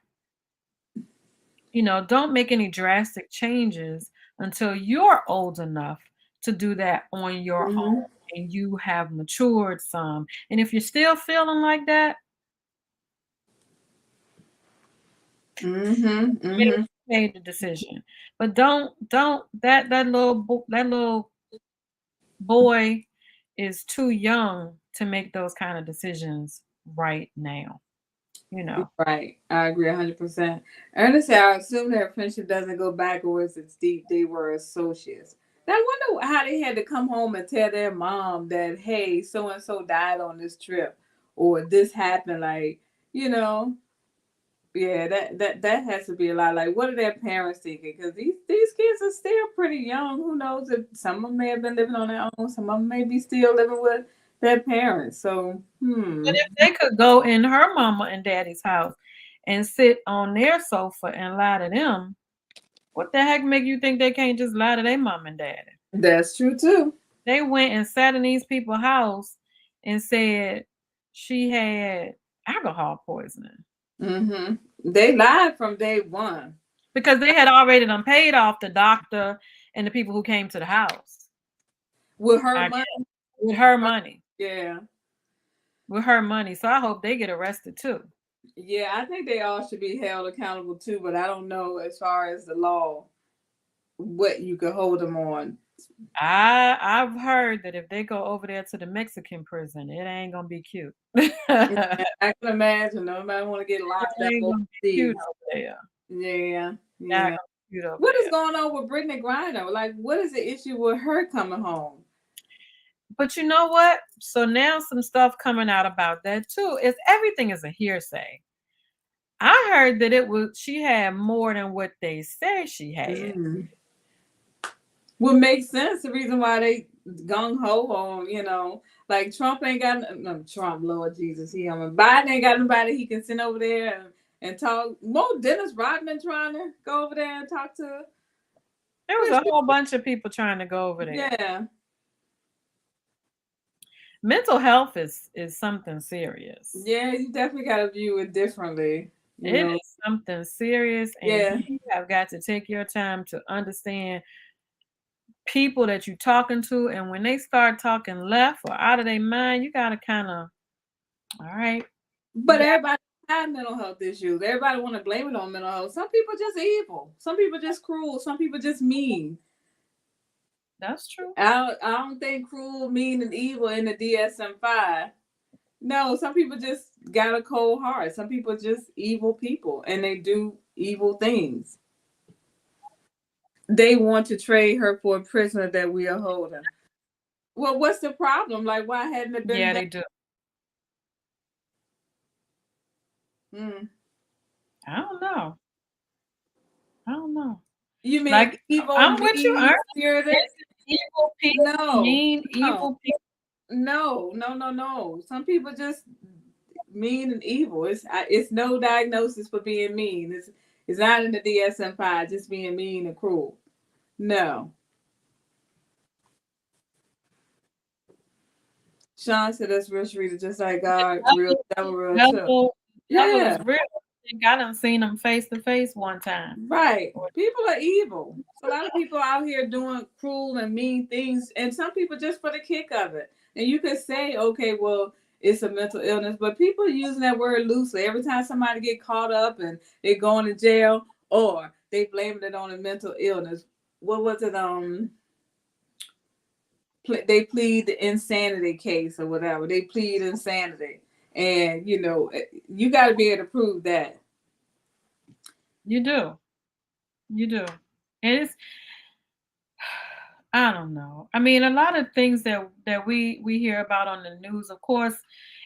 don't make any drastic changes until you're old enough to do that on your own Hmm. and you have matured some. And if you're still feeling like that, Hmm. you Hmm. made the decision. But don't that little boy is too young to make those kind of decisions right now, you know. Right. I agree 100%. Ernest said, I assume their friendship doesn't go backwards. It's deep. They were associates. Now, I wonder how they had to come home and tell their mom that, hey, so and so died on this trip or this happened. Like, you know, yeah, that has to be a lot. Like, what are their parents thinking? Because these kids are still pretty young. Who knows if some of them may have been living on their own, some of them may be still living with their parents. So, But if they could go in her mama and daddy's house and sit on their sofa and lie to them, what the heck make you think they can't just lie to their mom and daddy? that's true too. They went and sat in these people's house and said she had alcohol poisoning Hmm. They lied from day one because they had already done paid off the doctor and the people who came to the house. with her I money. guess with her money. Yeah, With her money. So I hope they get arrested too. yeah. I think they all should be held accountable too, but I don't know as far as the law what you could hold them on. I've heard that if they go over there to the Mexican prison, it ain't gonna be cute. It Yeah, I can imagine nobody want to get locked up ain't gonna be cute overseas. over there. Yeah, Not yeah. cute over What is there. going on with Brittany Griner? Like, what is the issue with her coming home? But you know what? So now some stuff coming out about that too. Is everything is a hearsay. I heard that she had more than what they say she had. Mm. Would make sense. The reason why they gung ho on, like Trump ain't got no Trump, Lord Jesus, Biden ain't got nobody he can send over there and talk. Mo Dennis Rodman trying to go over there and talk to. There was a whole bunch of people trying to go over there. Yeah. Mental health is something serious. Yeah, you definitely got to view it differently. It is something serious, and Yeah. you have got to take your time to understand people that you're talking to, and when they start talking left or out of their mind, you got to kind of, all right. But everybody have mental health issues. Everybody want to blame it on mental health. Some people just evil. Some people just cruel. Some people just mean. That's true. I don't think cruel, mean, and evil in the DSM-5. No, some people just got a cold heart. Some people just evil people, and they do evil things. They want to trade her for a prisoner that we are holding. Well, what's the problem? Like, why hadn't it been? Yeah, they do. I don't know. You mean like evil? I'm with you, Ernest. Evil people, no, mean evil people. No. Some people just mean and evil. It's no diagnosis for being mean. It's not in the DSM-5. Just being mean and cruel. No. Sean said that's real street, just like God, real devil, real too. Yeah, real. I done seen them face to face one time. Right. People are evil. A lot of people out here doing cruel and mean things, and some people just for the kick of it. And you could say, okay, well, it's a mental illness, but people are using that word loosely. Every time somebody get caught up and they going to jail, or they blaming it on a mental illness. What was it? They plead the insanity case or whatever. They plead insanity, and you got to be able to prove that. You do, and it's, I don't know. I mean, a lot of things that we hear about on the news, of course,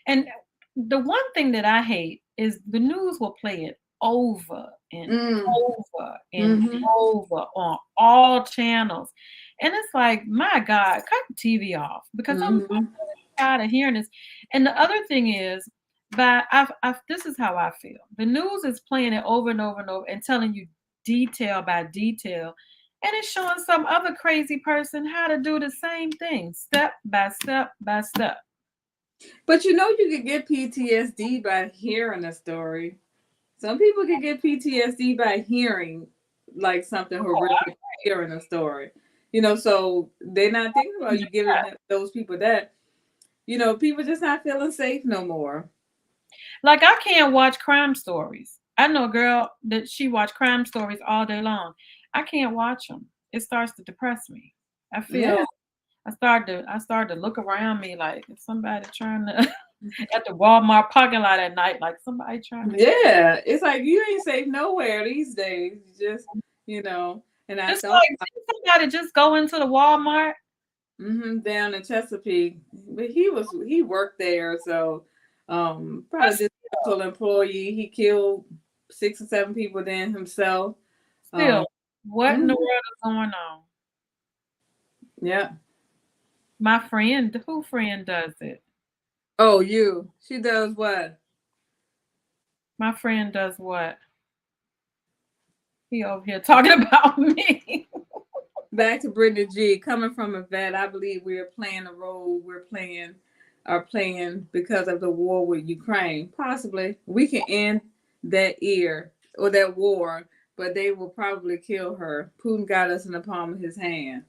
and the one thing that I hate is the news will play it over and over and over on all channels. And it's like, my God, cut the TV off, because I'm tired of hearing this. And the other thing is, this is how I feel. The news is playing it over and over and over and telling you detail by detail. And it's showing some other crazy person how to do the same thing, step by step by step. But you can get PTSD by hearing a story. Some people can get PTSD by hearing like something horrific, hearing a story. So they're not thinking about you giving those people that. People just not feeling safe no more. Like, I can't watch crime stories. I know a girl that she watch crime stories all day long. I can't watch them. It starts to depress me. I feel I started to look around me like, is somebody trying to at the Walmart parking lot at night, like somebody trying to. Yeah, it's like you ain't safe nowhere these days. Just and I thought somebody just go into the Walmart. Down in Chesapeake, but he worked there, so probably just a typical employee. He killed 6 or 7 people then himself. Still, what in the world is going on? Yeah. My friend, who friend does it? Oh, you. She does what? My friend does what? He over here talking about me. Back to Brittany G. Coming from a vet, I believe we are playing a role are playing because of the war with Ukraine. Possibly. We can end that war, but they will probably kill her. Putin got us in the palm of his hand.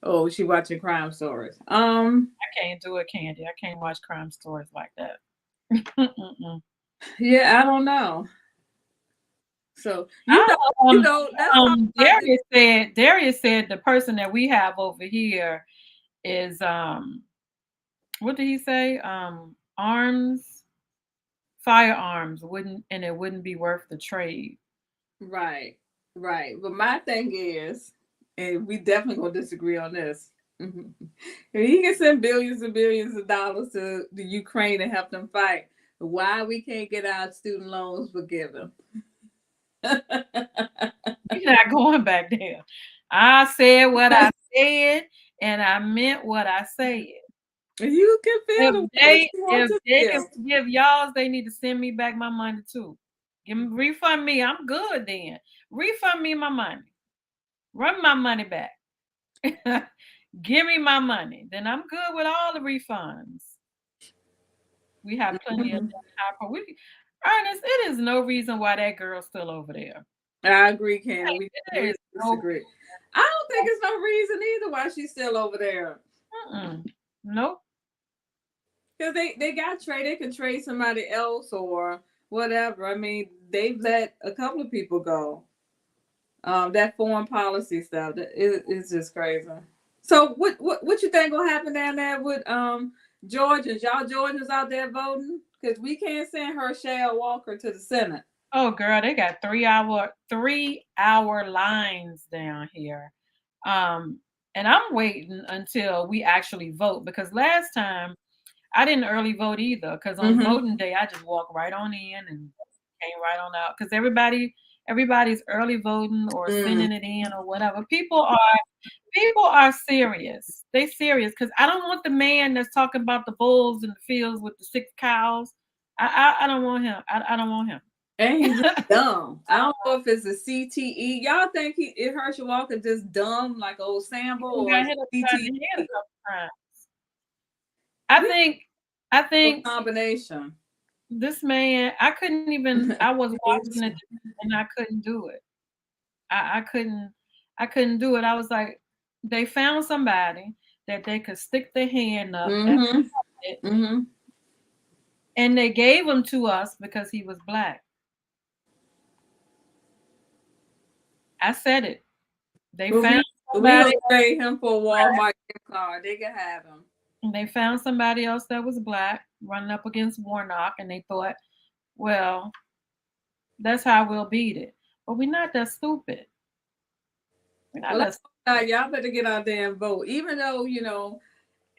Oh, she watching crime stories. I can't do it, Candy. I can't watch crime stories like that. Yeah, I don't know. So Darius said the person that we have over here is what did he say? Firearms wouldn't be worth the trade. Right. Right. But my thing is, and we definitely gonna disagree on this. If he can send billions and billions of dollars to the Ukraine to help them fight, why we can't get our student loans forgiven? You're not going back there. I said what I said, and I meant what I said. You can feel the way that you want If to they feel. can give y'all, they need to send me back my money too. Refund me. I'm good then. Refund me my money. Run my money back. Give me my money. Then I'm good with all the refunds. We have plenty of time. Ernest, it is no reason why that girl's still over there. I agree, Candy. We There is no disagree. I don't think it's no reason either why she's still over there. Nope. Because they got trade, they can trade somebody else or whatever. I mean, they've let a couple of people go. That foreign policy stuff, it's just crazy. So what you think gonna happen down there with Georgians? Y'all Georgians out there voting? Because we can't send Herschel Walker to the Senate. Oh girl, they got 3-hour lines down here. And I'm waiting until we actually vote, because last time I didn't early vote either, because on voting day I just walked right on in and came right on out, because everybody's early voting or sending it in or whatever. People are serious. They serious, because I don't want the man that's talking about the bulls in the fields with the 6 cows. I don't want him. I don't want him. And he's just dumb. I don't know if it's a CTE. Y'all think if Herschel Walker just dumb like old Sambo or CTE? I think combination. This man, I couldn't even. I was watching it and I couldn't do it. I couldn't do it. I was like, they found somebody that they could stick their hand up, and they gave him to us because he was black. I said it. They found somebody. We'll trade him for a Walmart gift card. They can have him. And they found somebody else that was black running up against Warnock, and they thought, well, that's how we'll beat it. But we're not that stupid. Y'all better get out there and vote. Even though,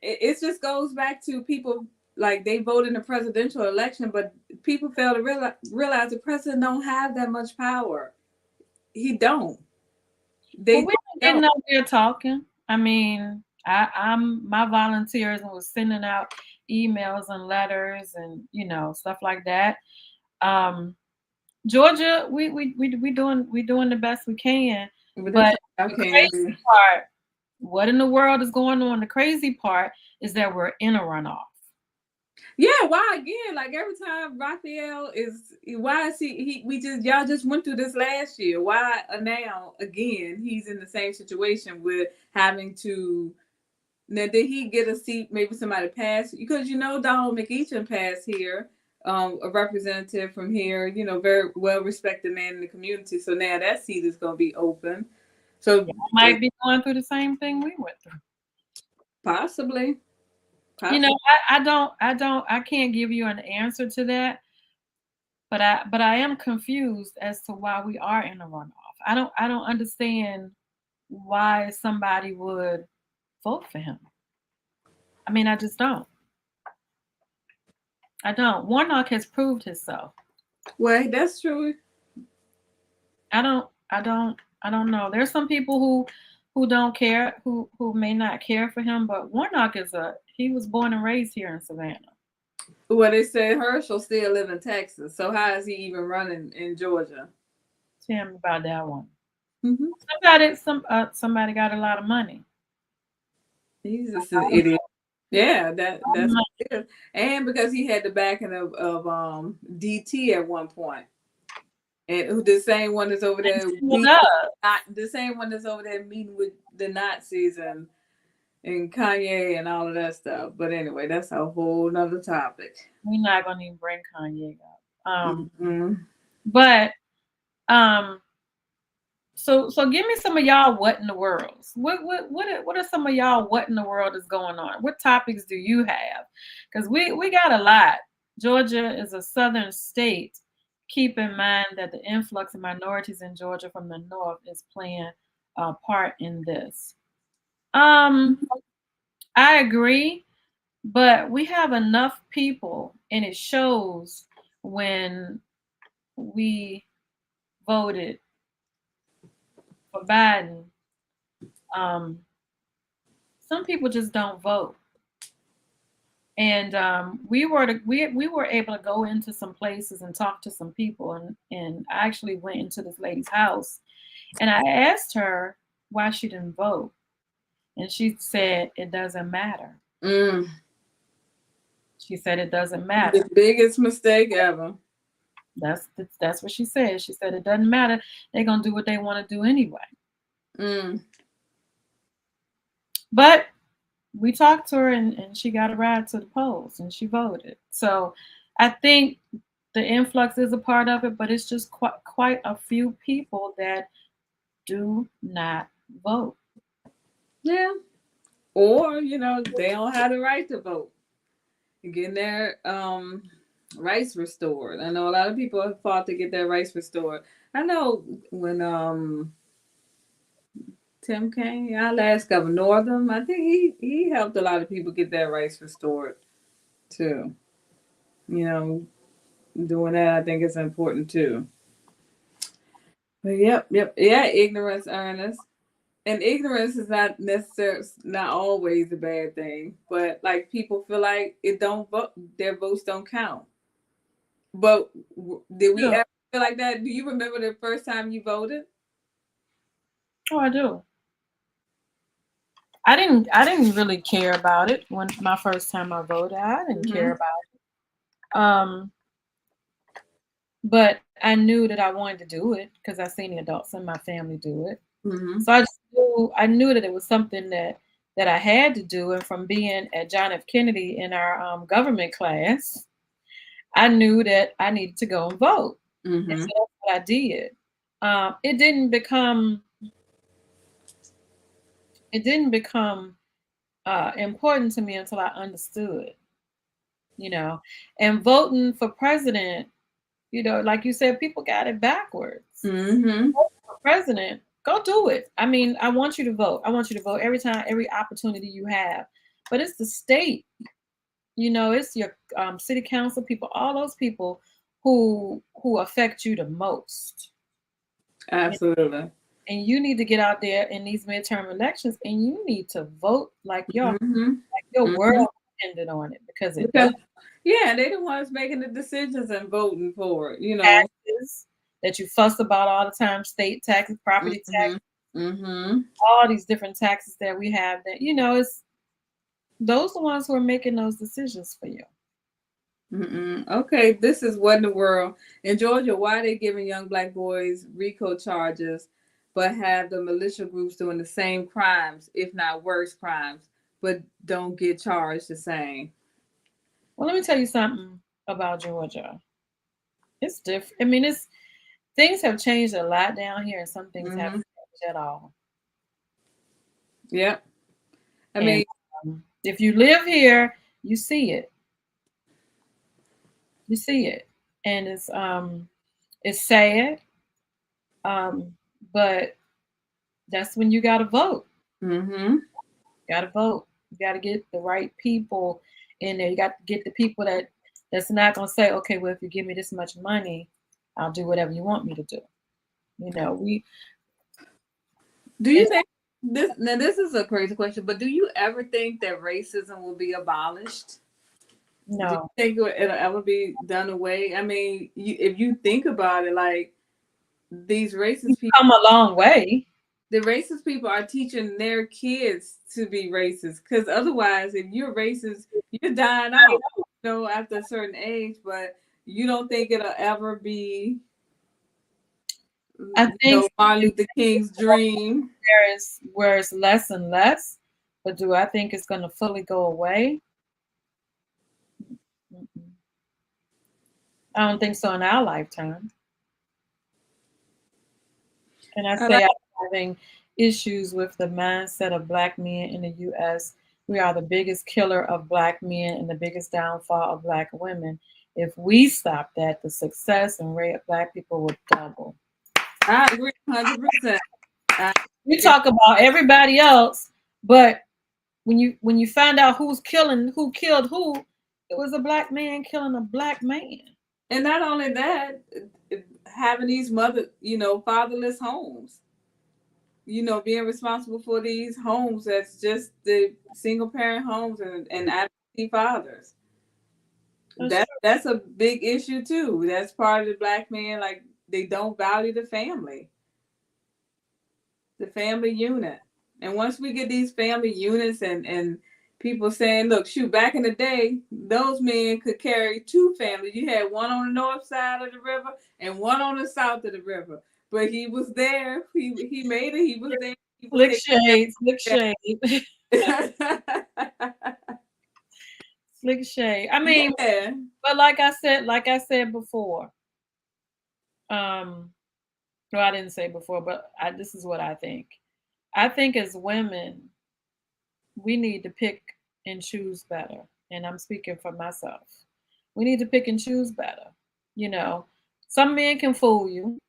it just goes back to people, like, they vote in the presidential election, but people fail to realize the president don't have that much power. He don't. We didn't know we were talking. I mean, my volunteers was sending out emails and letters and stuff like that. Georgia, we doing the best we can. But the crazy part, what in the world is going on? The crazy part is that we're in a runoff. Yeah, why again? Like every time Raphael why is y'all just went through this last year. Why now again he's in the same situation with having to. Now, did he get a seat? Maybe somebody passed, because Donald McEachin passed here, a representative from here, very well respected man in the community. So now that seat is going to be open. So might be going through the same thing we went through. Possibly. I can't give you an answer to that, but I am confused as to why we are in a runoff. I don't understand why somebody would vote for him. I mean, I just don't. I don't. Warnock has proved himself. Well, that's true. I don't know. There's some people who don't care, who may not care for him, but Warnock he was born and raised here in Savannah. Well, they say Herschel still live in Texas, so how is he even running in Georgia? Tell me about that one. Mm-hmm. Somebody got a lot of money. He's just an idiot. Yeah, that's it. And because he had the backing of DT at one point. And the same one that's over there, the same one that's over there meeting with the Nazis and Kanye and all of that stuff. But anyway, that's a whole nother topic. We're not gonna even bring Kanye up. But so give me some of y'all what in the world. What are some of y'all what in the world is going on? What topics do you have? Because we got a lot. Georgia is a southern state. keep in mind that the influx of minorities in Georgia from the north is playing a part in this. Um, I agree, but we have enough people, and it shows when we voted for Biden. Um, some people just don't vote. And we were able to go into some places and talk to some people, and I actually went into this lady's house, and I asked her why she didn't vote, and she said it doesn't matter. Mm. She said it doesn't matter. The biggest mistake ever. That's what she said. She said it doesn't matter. They're gonna do what they want to do anyway. Mm. But we talked to her, and she got a ride to the polls, and she voted. So I think the influx is a part of it, but it's just quite a few people that do not vote. Yeah. Or, they don't have the right to vote. Getting their rights restored. I know a lot of people have fought to get their rights restored. I know when Tim Kaine, our last governor, Northam, I think he helped a lot of people get their rights restored too. Doing that I think is important too. But yep. Yeah, ignorance, Ernest. And ignorance is not necessarily not always a bad thing, but like people feel like it don't vote, their votes don't count. But did we Yeah. ever feel like that? Do you remember the first time you voted? Oh, I do. I didn't really care about it when my first time I voted. I didn't care about it. But I knew that I wanted to do it because I seen the adults in my family do it. Mm-hmm. So I knew that it was something that I had to do. And from being at John F. Kennedy in our government class, I knew that I needed to go and vote. Mm-hmm. And so that's what I did. It didn't become important to me until I understood, and voting for president, like you said, people got it backwards. Mm-hmm. For president, go do it. I mean, I want you to vote. I want you to vote every time, every opportunity you have. But it's the state, it's your city council people, all those people who affect you the most. Absolutely. And you need to get out there in these midterm elections, and you need to vote like your Mm-hmm. world depended on it, because it Because, does. yeah, they the ones making the decisions and voting for it. Taxes that you fuss about all the time, state taxes, property tax, Mm-hmm. all these different taxes that we have, that it's those the ones who are making those decisions for you. Mm-mm. Okay, this is what in the world in Georgia? Why are they giving young black boys RICO charges, but have the militia groups doing the same crimes, if not worse crimes, but don't get charged the same? Well, let me tell you something about Georgia. It's different. I mean, things have changed a lot down here, and some things haven't changed at all. Yep. I And mean, if you live here, you see it. You see it, and it's sad. But that's when you got to vote. mm-hmm. Got to vote. You got to get the right people in there. You got to get the people that's not gonna say, okay, well, if you give me this much money, I'll do whatever you want me to do. Do you think this? Now, this is a crazy question, but do you ever think that racism will be abolished? No. Do you think it'll ever be done away? I mean, if you think about it, like these racist people. Come a long way. The racist people are teaching their kids to be racist, because otherwise, if you're racist, you're dying out, after a certain age. But you don't think it'll ever be, I think Martin Luther King's dream? where it's less and less, but do I think it's going to fully go away? I don't think so in our lifetime. And I say I'm having issues with the mindset of black men in the U.S. We are the biggest killer of black men and the biggest downfall of black women. If we stop that, the success and rate of Black people will double. I agree 100%. You talk about everybody else, but when you find out who killed who, it was a Black man killing a Black man. And not only that, having these fatherless homes. Being responsible for these homes that's just the single parent homes and absentee fathers. That's a big issue too. That's part of the Black man, like they don't value the family unit. And once we get these family units and people saying, look, shoot, back in the day, those men could carry two families. You had one on the north side of the river and one on the south of the river. But he was there. He made it. He was there. Slick shade. Slick shade. I mean, yeah. But like I said before, well, I didn't say before, but this is what I think. I think as women, we need to pick and choose better. And I'm speaking for myself. We need to pick and choose better. Some men can fool you.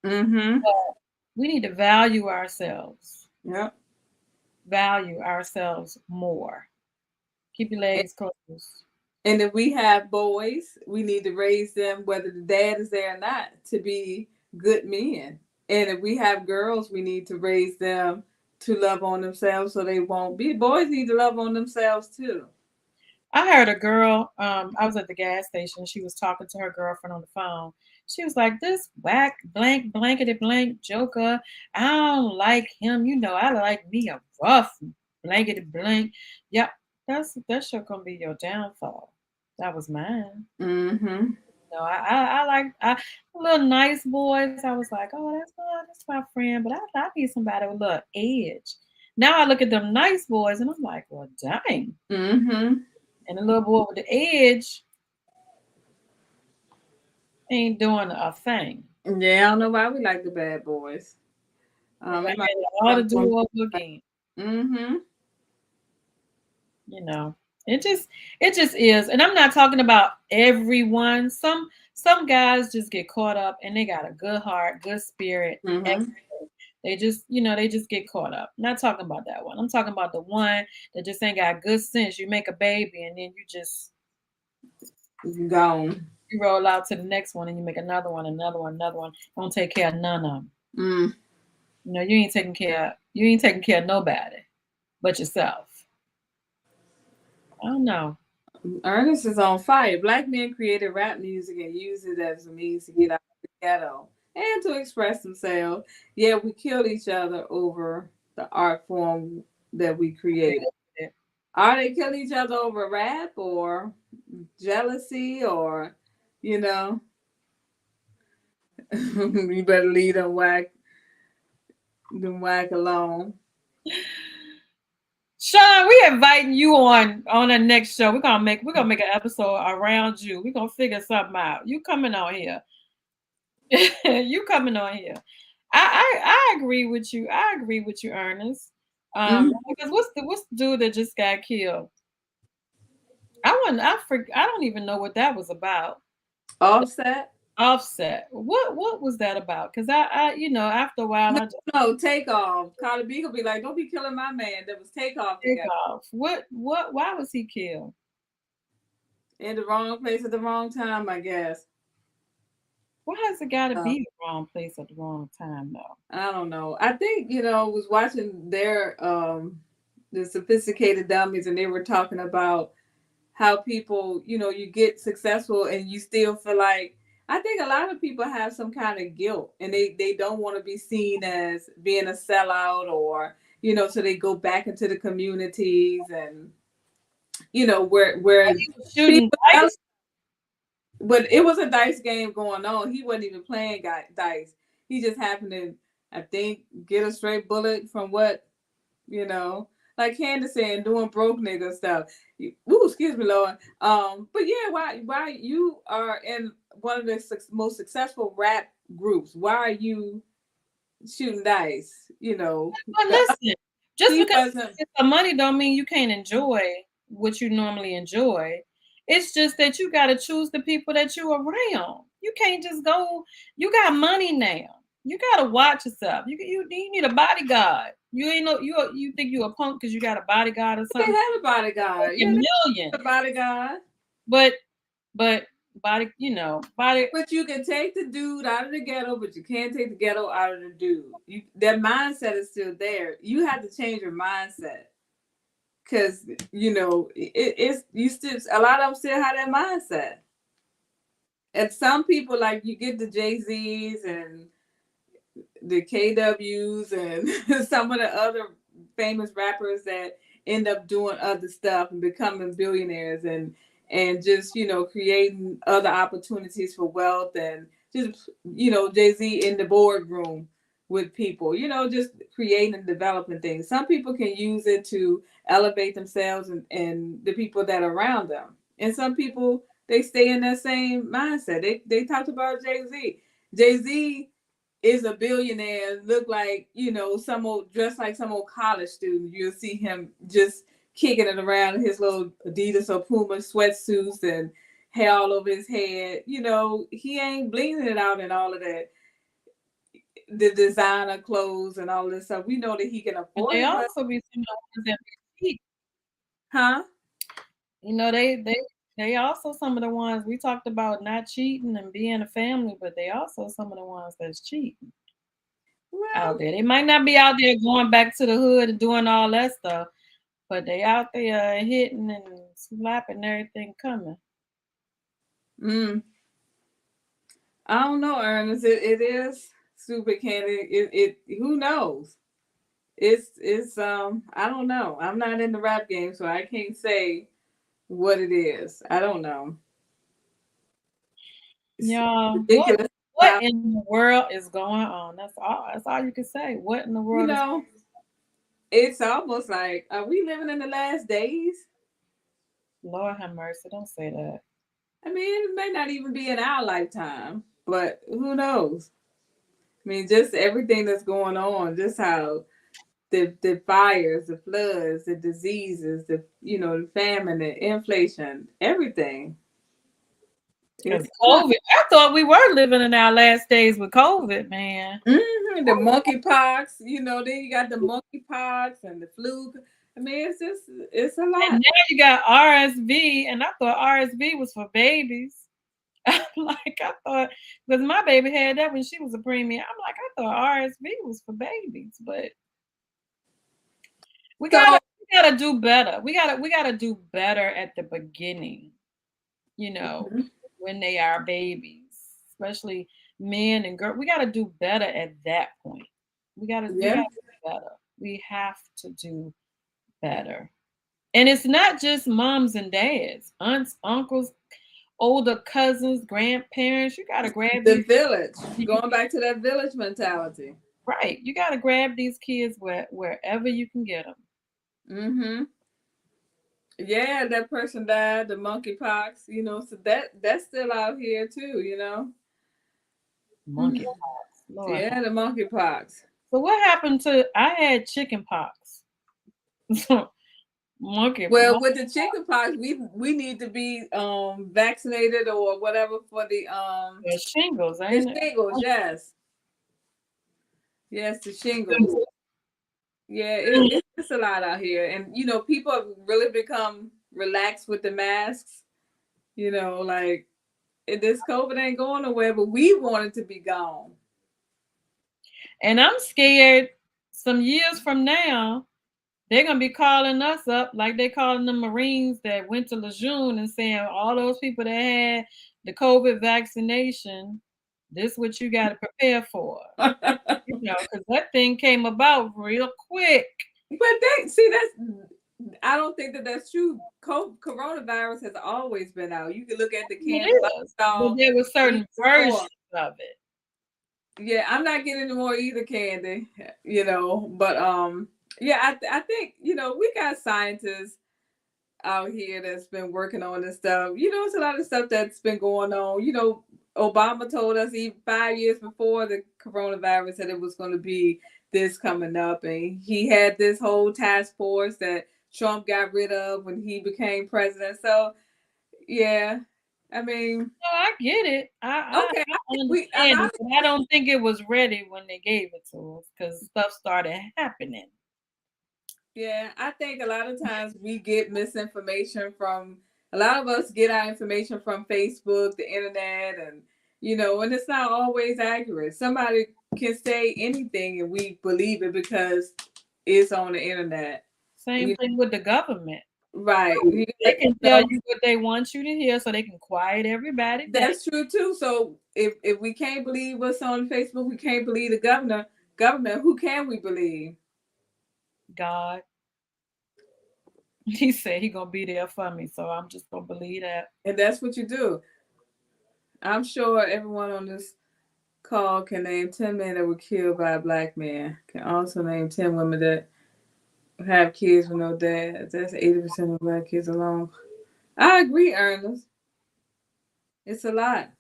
Mm-hmm. But we need to value ourselves. Yep. Value ourselves more. Keep your legs closed. And if we have boys, we need to raise them, whether the dad is there or not, to be good men. And if we have girls, we need to raise them to love on themselves so they won't be. Boys need to love on themselves too. I heard a girl, I was at the gas station. She was talking to her girlfriend on the phone. She was like, this whack, blankety blank joker. I don't like him. I like me a rough blankety blank. Yep, that's sure gonna be your downfall. That was mine. Mm-hmm. I like little nice boys. I was like, oh, that's my friend, but I need somebody with a little edge. Now I look at them nice boys and I'm like, well, dang. Mm-hmm. And the little boy with the edge ain't doing a thing. Yeah, I don't know why we like the bad boys. All to do over again. Mm-hmm. It just is. And I'm not talking about everyone. Some guys just get caught up and they got a good heart, good spirit. Mm-hmm. They just, they just get caught up. I'm not talking about that one. I'm talking about the one that just ain't got good sense. You make a baby and then you just gone. You roll out to the next one and you make another one. Don't take care of none of them. Mm. You ain't taking care of nobody but yourself. I don't know. Ernest is on fire. Black men created rap music and used it as a means to get out of the ghetto and to express themselves. Yet we killed each other over the art form that we created. Are they killing each other over rap or jealousy or, you better leave them whack alone. Sean, we're inviting you on the next show. We're gonna make an episode around you. We're gonna figure something out. You coming on here. You coming on here. I agree with you. I agree with you, Ernest. Because what's the dude that just got killed? I don't even know what that was about. Offset. What was that about? Because I after a while Takeoff. Cardi B will be like, don't be killing my man. That was Takeoff. What why was he killed? In the wrong place at the wrong time, I guess. Why has it got to be the wrong place at the wrong time though? I don't know. I think, was watching their the Sophisticated Dummies, and they were talking about how people, you get successful and you still feel like, I think a lot of people have some kind of guilt and they don't want to be seen as being a sellout or, so they go back into the communities and, where shooting dice. But it was a dice game going on. He wasn't even playing dice. He just happened to, I think, get a straight bullet from what, like Candace saying, doing broke nigga stuff. Ooh, excuse me, Lord. But yeah, why you are in one of the most successful rap groups? Why are you shooting dice? But listen, just because it's the money don't mean you can't enjoy what you normally enjoy. It's just that you got to choose the people that you around. You can't just go. You got money now. You got to watch yourself. You need a bodyguard. You ain't no you think you a punk because you got a bodyguard or They something. have a bodyguard. A Yeah, they million, have a bodyguard. but body body. But you can take the dude out of the ghetto, but you can't take the ghetto out of the dude. That mindset is still there. You have to change your mindset because it's you still a lot of them still have that mindset. And some people like you get the Jay-Z's and the KWs and some of the other famous rappers that end up doing other stuff and becoming billionaires and just creating other opportunities for wealth and just Jay-Z in the boardroom with people, just creating and developing things. Some people can use it to elevate themselves and the people that are around them, and some people they stay in that same mindset. They talked about Jay-Z is a billionaire, look like some old dressed like some old college student. You'll see him just kicking it around in his little Adidas or Puma sweatsuits and hair all over his head. He ain't blinging it out and all of that, the designer clothes and all this stuff. We know that he can And afford they it, but also be some of the ones that be cheap. huh? They also some of the ones we talked about not cheating and being a family, but they also some of the ones that's cheating Well, out there. They might not be out there going back to the hood and doing all that stuff, but they out there hitting and slapping everything coming. I don't know, Ernest. It is stupid, Candy. It who knows? It's I don't know. I'm not in the rap game, so I can't say what it is. I don't know. Yeah, Ridiculous. what in the world is going on? That's all you can say. What in the You world is know, it's almost like, are we living in the last days? Lord have mercy, don't say that. I mean, it may not even be in our lifetime, but who knows? I mean, just everything that's going on, just how the fires, the floods, the diseases, the famine, the inflation, everything. Because It's COVID, I thought we were living in our last days with COVID, man. the monkeypox, then you got the monkeypox and the flu. I mean, it's a And lot. now you got RSV, and I thought RSV was for babies. I thought because my baby had that when she was a preemie. I'm like, I thought RSV was for babies, but we So, gotta do better. We gotta do better at the beginning, when they are babies, especially men and girls. We gotta do better at that point. We gotta yeah, do better. We have to do better. And it's not just moms and dads, aunts, uncles, older cousins, grandparents. You gotta grab the these village. Going back to that village mentality. right. You gotta grab these kids wherever you can get them. Mm-hmm. Yeah, that person died, the monkeypox, so that's still out here too. Monkey pox, Lord. Yeah, the monkeypox. So what happened to? I had chicken pox. Well, with the chickenpox, we need to be vaccinated or whatever for the shingles, ain't it? shingles. Yes, the shingles. Yeah, it's a lot out here, and people have really become relaxed with the masks. Like this COVID ain't going nowhere, but we want it to be gone. And I'm scared some years from now, they're gonna be calling us up like they calling the Marines that went to Lejeune and saying all those people that had the COVID vaccination, this is what you got to prepare for. Because that thing came about real quick. But I don't think that's true. Coronavirus has always been out. You can look at the cans. But there were certain versions of it. Yeah, I'm not getting any more either, Candy. But yeah, I think we got scientists out here that's been working on this stuff. It's a lot of stuff that's been going on. Obama told us even 5 years before the coronavirus that it was going to be this coming up, and he had this whole task force that Trump got rid of when he became president. So Yeah. I mean, No, I get it. okay. I We a understand lot it, but I don't think it was ready when they gave it to us because stuff started happening. Yeah, I think a lot of times we get misinformation from a lot of us get our information from Facebook, the internet, and and it's not always accurate. Somebody can say anything and we believe it because it's on the internet. Same You thing with the government. right. They can tell you what they want you to hear so they can quiet everybody down. That's true too. So if we can't believe what's on Facebook, we can't believe the government, who can we believe? God. He said he gonna be there for me, so I'm just gonna believe that. And that's what you do. I'm sure everyone on this call can name 10 men that were killed by a black man. Can also name 10 women that have kids with no dad. That's 80% of black kids alone. I agree, Ernest. It's a lot.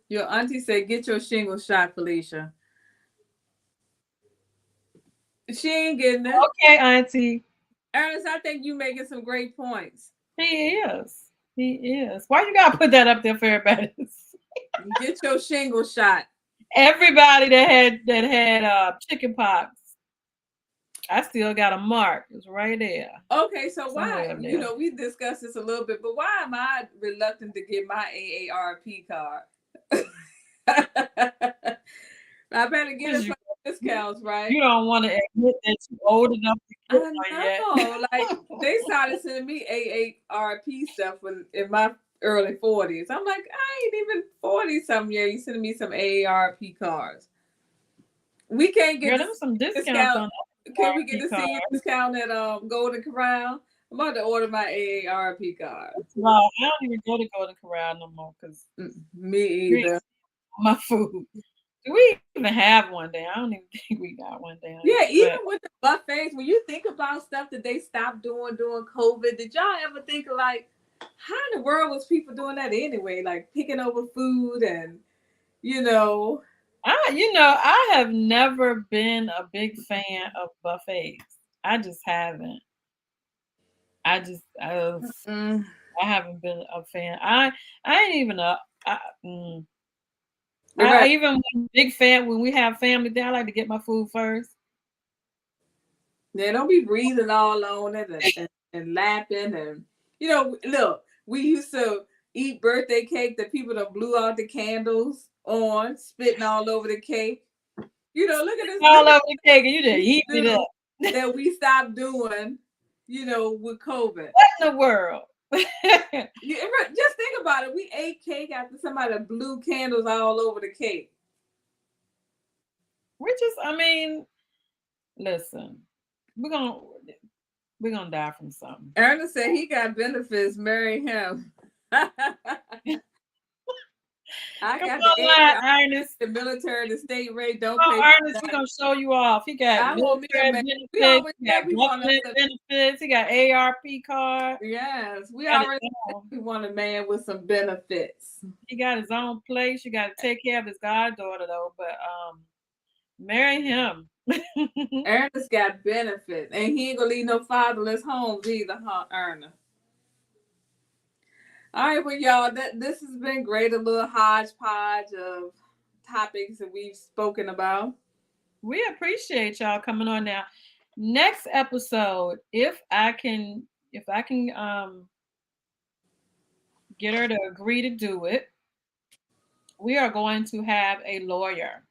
Your auntie said, get your shingle shot, Felicia. She ain't getting it. Okay, Auntie. Ernest, I think you making some great points. He is. He is. Why you gotta put that up there for everybody? Get your shingle shot. Everybody that had chicken pox, I still got a mark. It's right there. Okay, so why, Somewhere there. we discussed this a little bit, but why am I reluctant to get my AARP card? I better get it for discounts, right? You don't want to admit that you're old enough to get one I know. yet. Like they started sending me AARP stuff in my early 40s. I'm like, I ain't even 40 something yet. You sending me some AARP cards. We can't get Girl, some discounts on that. Can we get a senior discount at Golden Corral? I'm about to order my AARP card. No, I don't even go to Golden Corral no more because me either. My food. Do we even have one day? I don't even think we got one down. Yeah, even with the buffets, when you think about stuff that they stopped doing during COVID, did y'all ever think of like, how in the world was people doing that anyway? Like picking over food and, I have never been a big fan of buffets. I just haven't. I haven't been a fan. I ain't even I even big fan when we have family there. I like to get my food first. Yeah, don't be breathing all on it and lapping and look, we used to eat birthday cake that people that blew out the candles on, spitting all over the cake. Look at this all over the cake, and you just heat it up. That we stopped doing, with COVID. What in the world? Just think about it. We ate cake after somebody blew candles all over the cake. Listen, we're gonna die from something. Ernest said he got benefits. Marry him. I got the military, the state rate. Don't pay. Ernest, we're gonna show you off. He got military benefits, he got government benefits, he got ARP card. Yes, we already want a man with some benefits. He got his own place. You got to take care of his goddaughter though, but marry him. Ernest got benefits, and he ain't gonna leave no fatherless homes either, huh, Ernest? All right, well, y'all, this has been great. A little hodgepodge of topics that we've spoken about. We appreciate y'all coming on now. Next episode, if I can get her to agree to do it, we are going to have a lawyer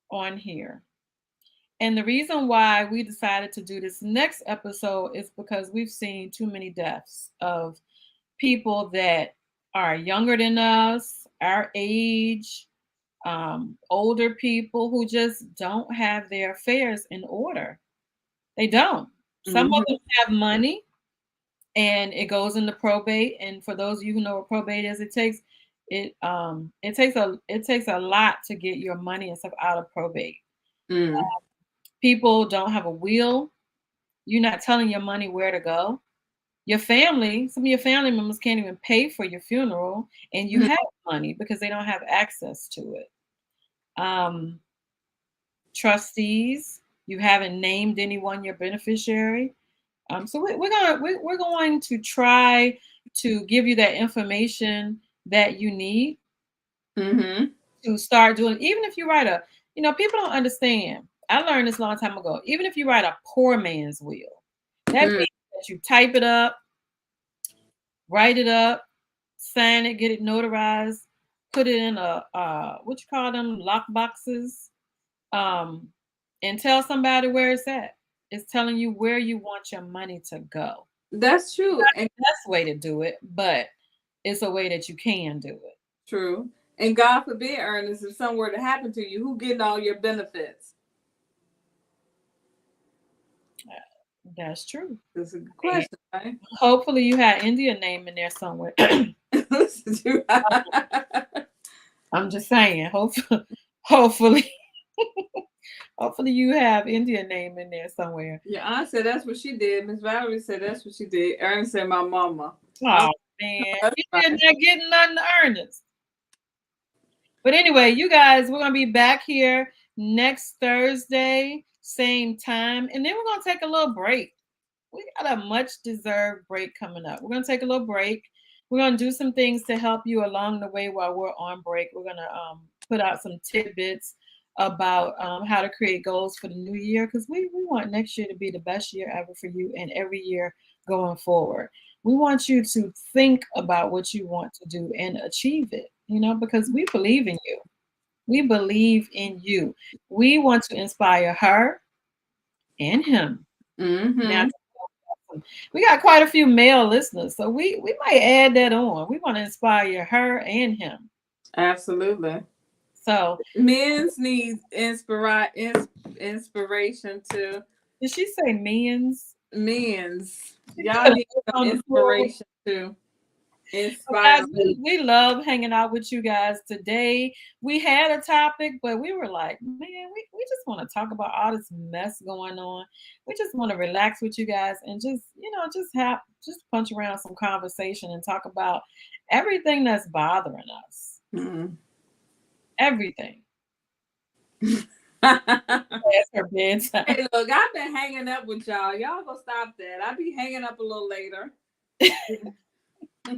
on here. And the reason why we decided to do this next episode is because we've seen too many deaths of people that are younger than us, our age, older people who just don't have their affairs in order. They don't. Some of them have money and it goes into probate. And for those of you who know what probate is, it takes a lot to get your money and stuff out of probate. People don't have a will. You're not telling your money where to go. Your family, some of your family members can't even pay for your funeral, and you have money because they don't have access to it. Trustees, you haven't named anyone your beneficiary. So we're going to try to give you that information that you need Mm-hmm. to start doing. Even if you write people don't understand. I learned this a long time ago. Even if you write a poor man's will, that Mm. means that you type it up, write it up, sign it, get it notarized, put it in a what you call them, lock boxes, um, and tell somebody where it's at. It's telling you where you want your money to go. That's true. Not And the best way to do it, but it's a way that you can do it. true. And God forbid, Ernest, if something were to happen to you, who getting all your benefits? That's true. That's a good question, right? Hopefully you had India name in there somewhere. Listen to I'm just saying, hopefully hopefully you have India name in there somewhere. Your aunt said that's what she did. Miss Valerie said that's what she did. Ernest said my mama. Oh man, That's India not getting nothing to Ernest. But anyway, you guys, we're gonna be back here next Thursday, same time, and then we're gonna take a little break. We got a much deserved break coming up. We're gonna take a little break. We're gonna do some things to help you along the way while we're on break. We're gonna put out some tidbits about how to create goals for the new year, because we want next year to be the best year ever for you and every year going forward. We want you to think about what you want to do and achieve it, because we believe in you. We believe in you. We want to inspire her and him. Now, Mm-hmm. we got quite a few male listeners, so we might add that on. We want to inspire her and him. Absolutely. So Men's need inspiration too. did she say men's? Men's. Y'all need some inspiration too. Inspire. Guys, we love hanging out with you guys today. We had a topic, but we were like, man, we just want to talk about all this mess going on. We just want to relax with you guys and just punch around some conversation and talk about everything that's bothering us. Mm-hmm. Everything. Hey, That's her bedtime. look, I've been hanging up with y'all. Y'all go stop that. I'll be hanging up a little later. All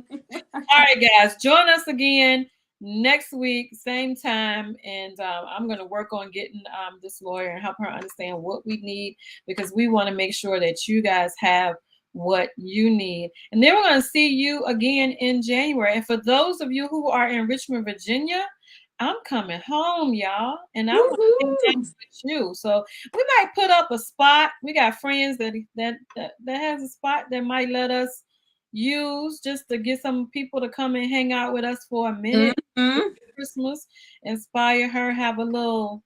right, guys, join us again next week, same time, and I'm going to work on getting this lawyer and help her understand what we need, because we want to make sure that you guys have what you need. And then we're going to see you again in January. And for those of you who are in Richmond, Virginia, I'm coming home, y'all, and I want to get with you. So we might put up a spot. We got friends that has a spot that might let us use just to get some people to come and hang out with us for a minute. Mm-hmm. Christmas, inspire her, have a little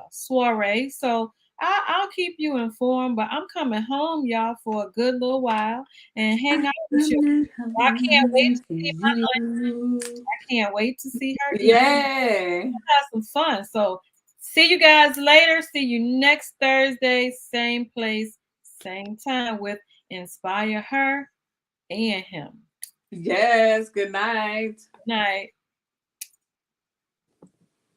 soiree. So I'll keep you informed, but I'm coming home, y'all, for a good little while and hang out with you. I can't wait to see my auntie. I can't wait to see her. Yeah. Have some fun. So see you guys later. See you next Thursday, same place, same time, with Inspire Her and Him. Yes. Good night. Good night.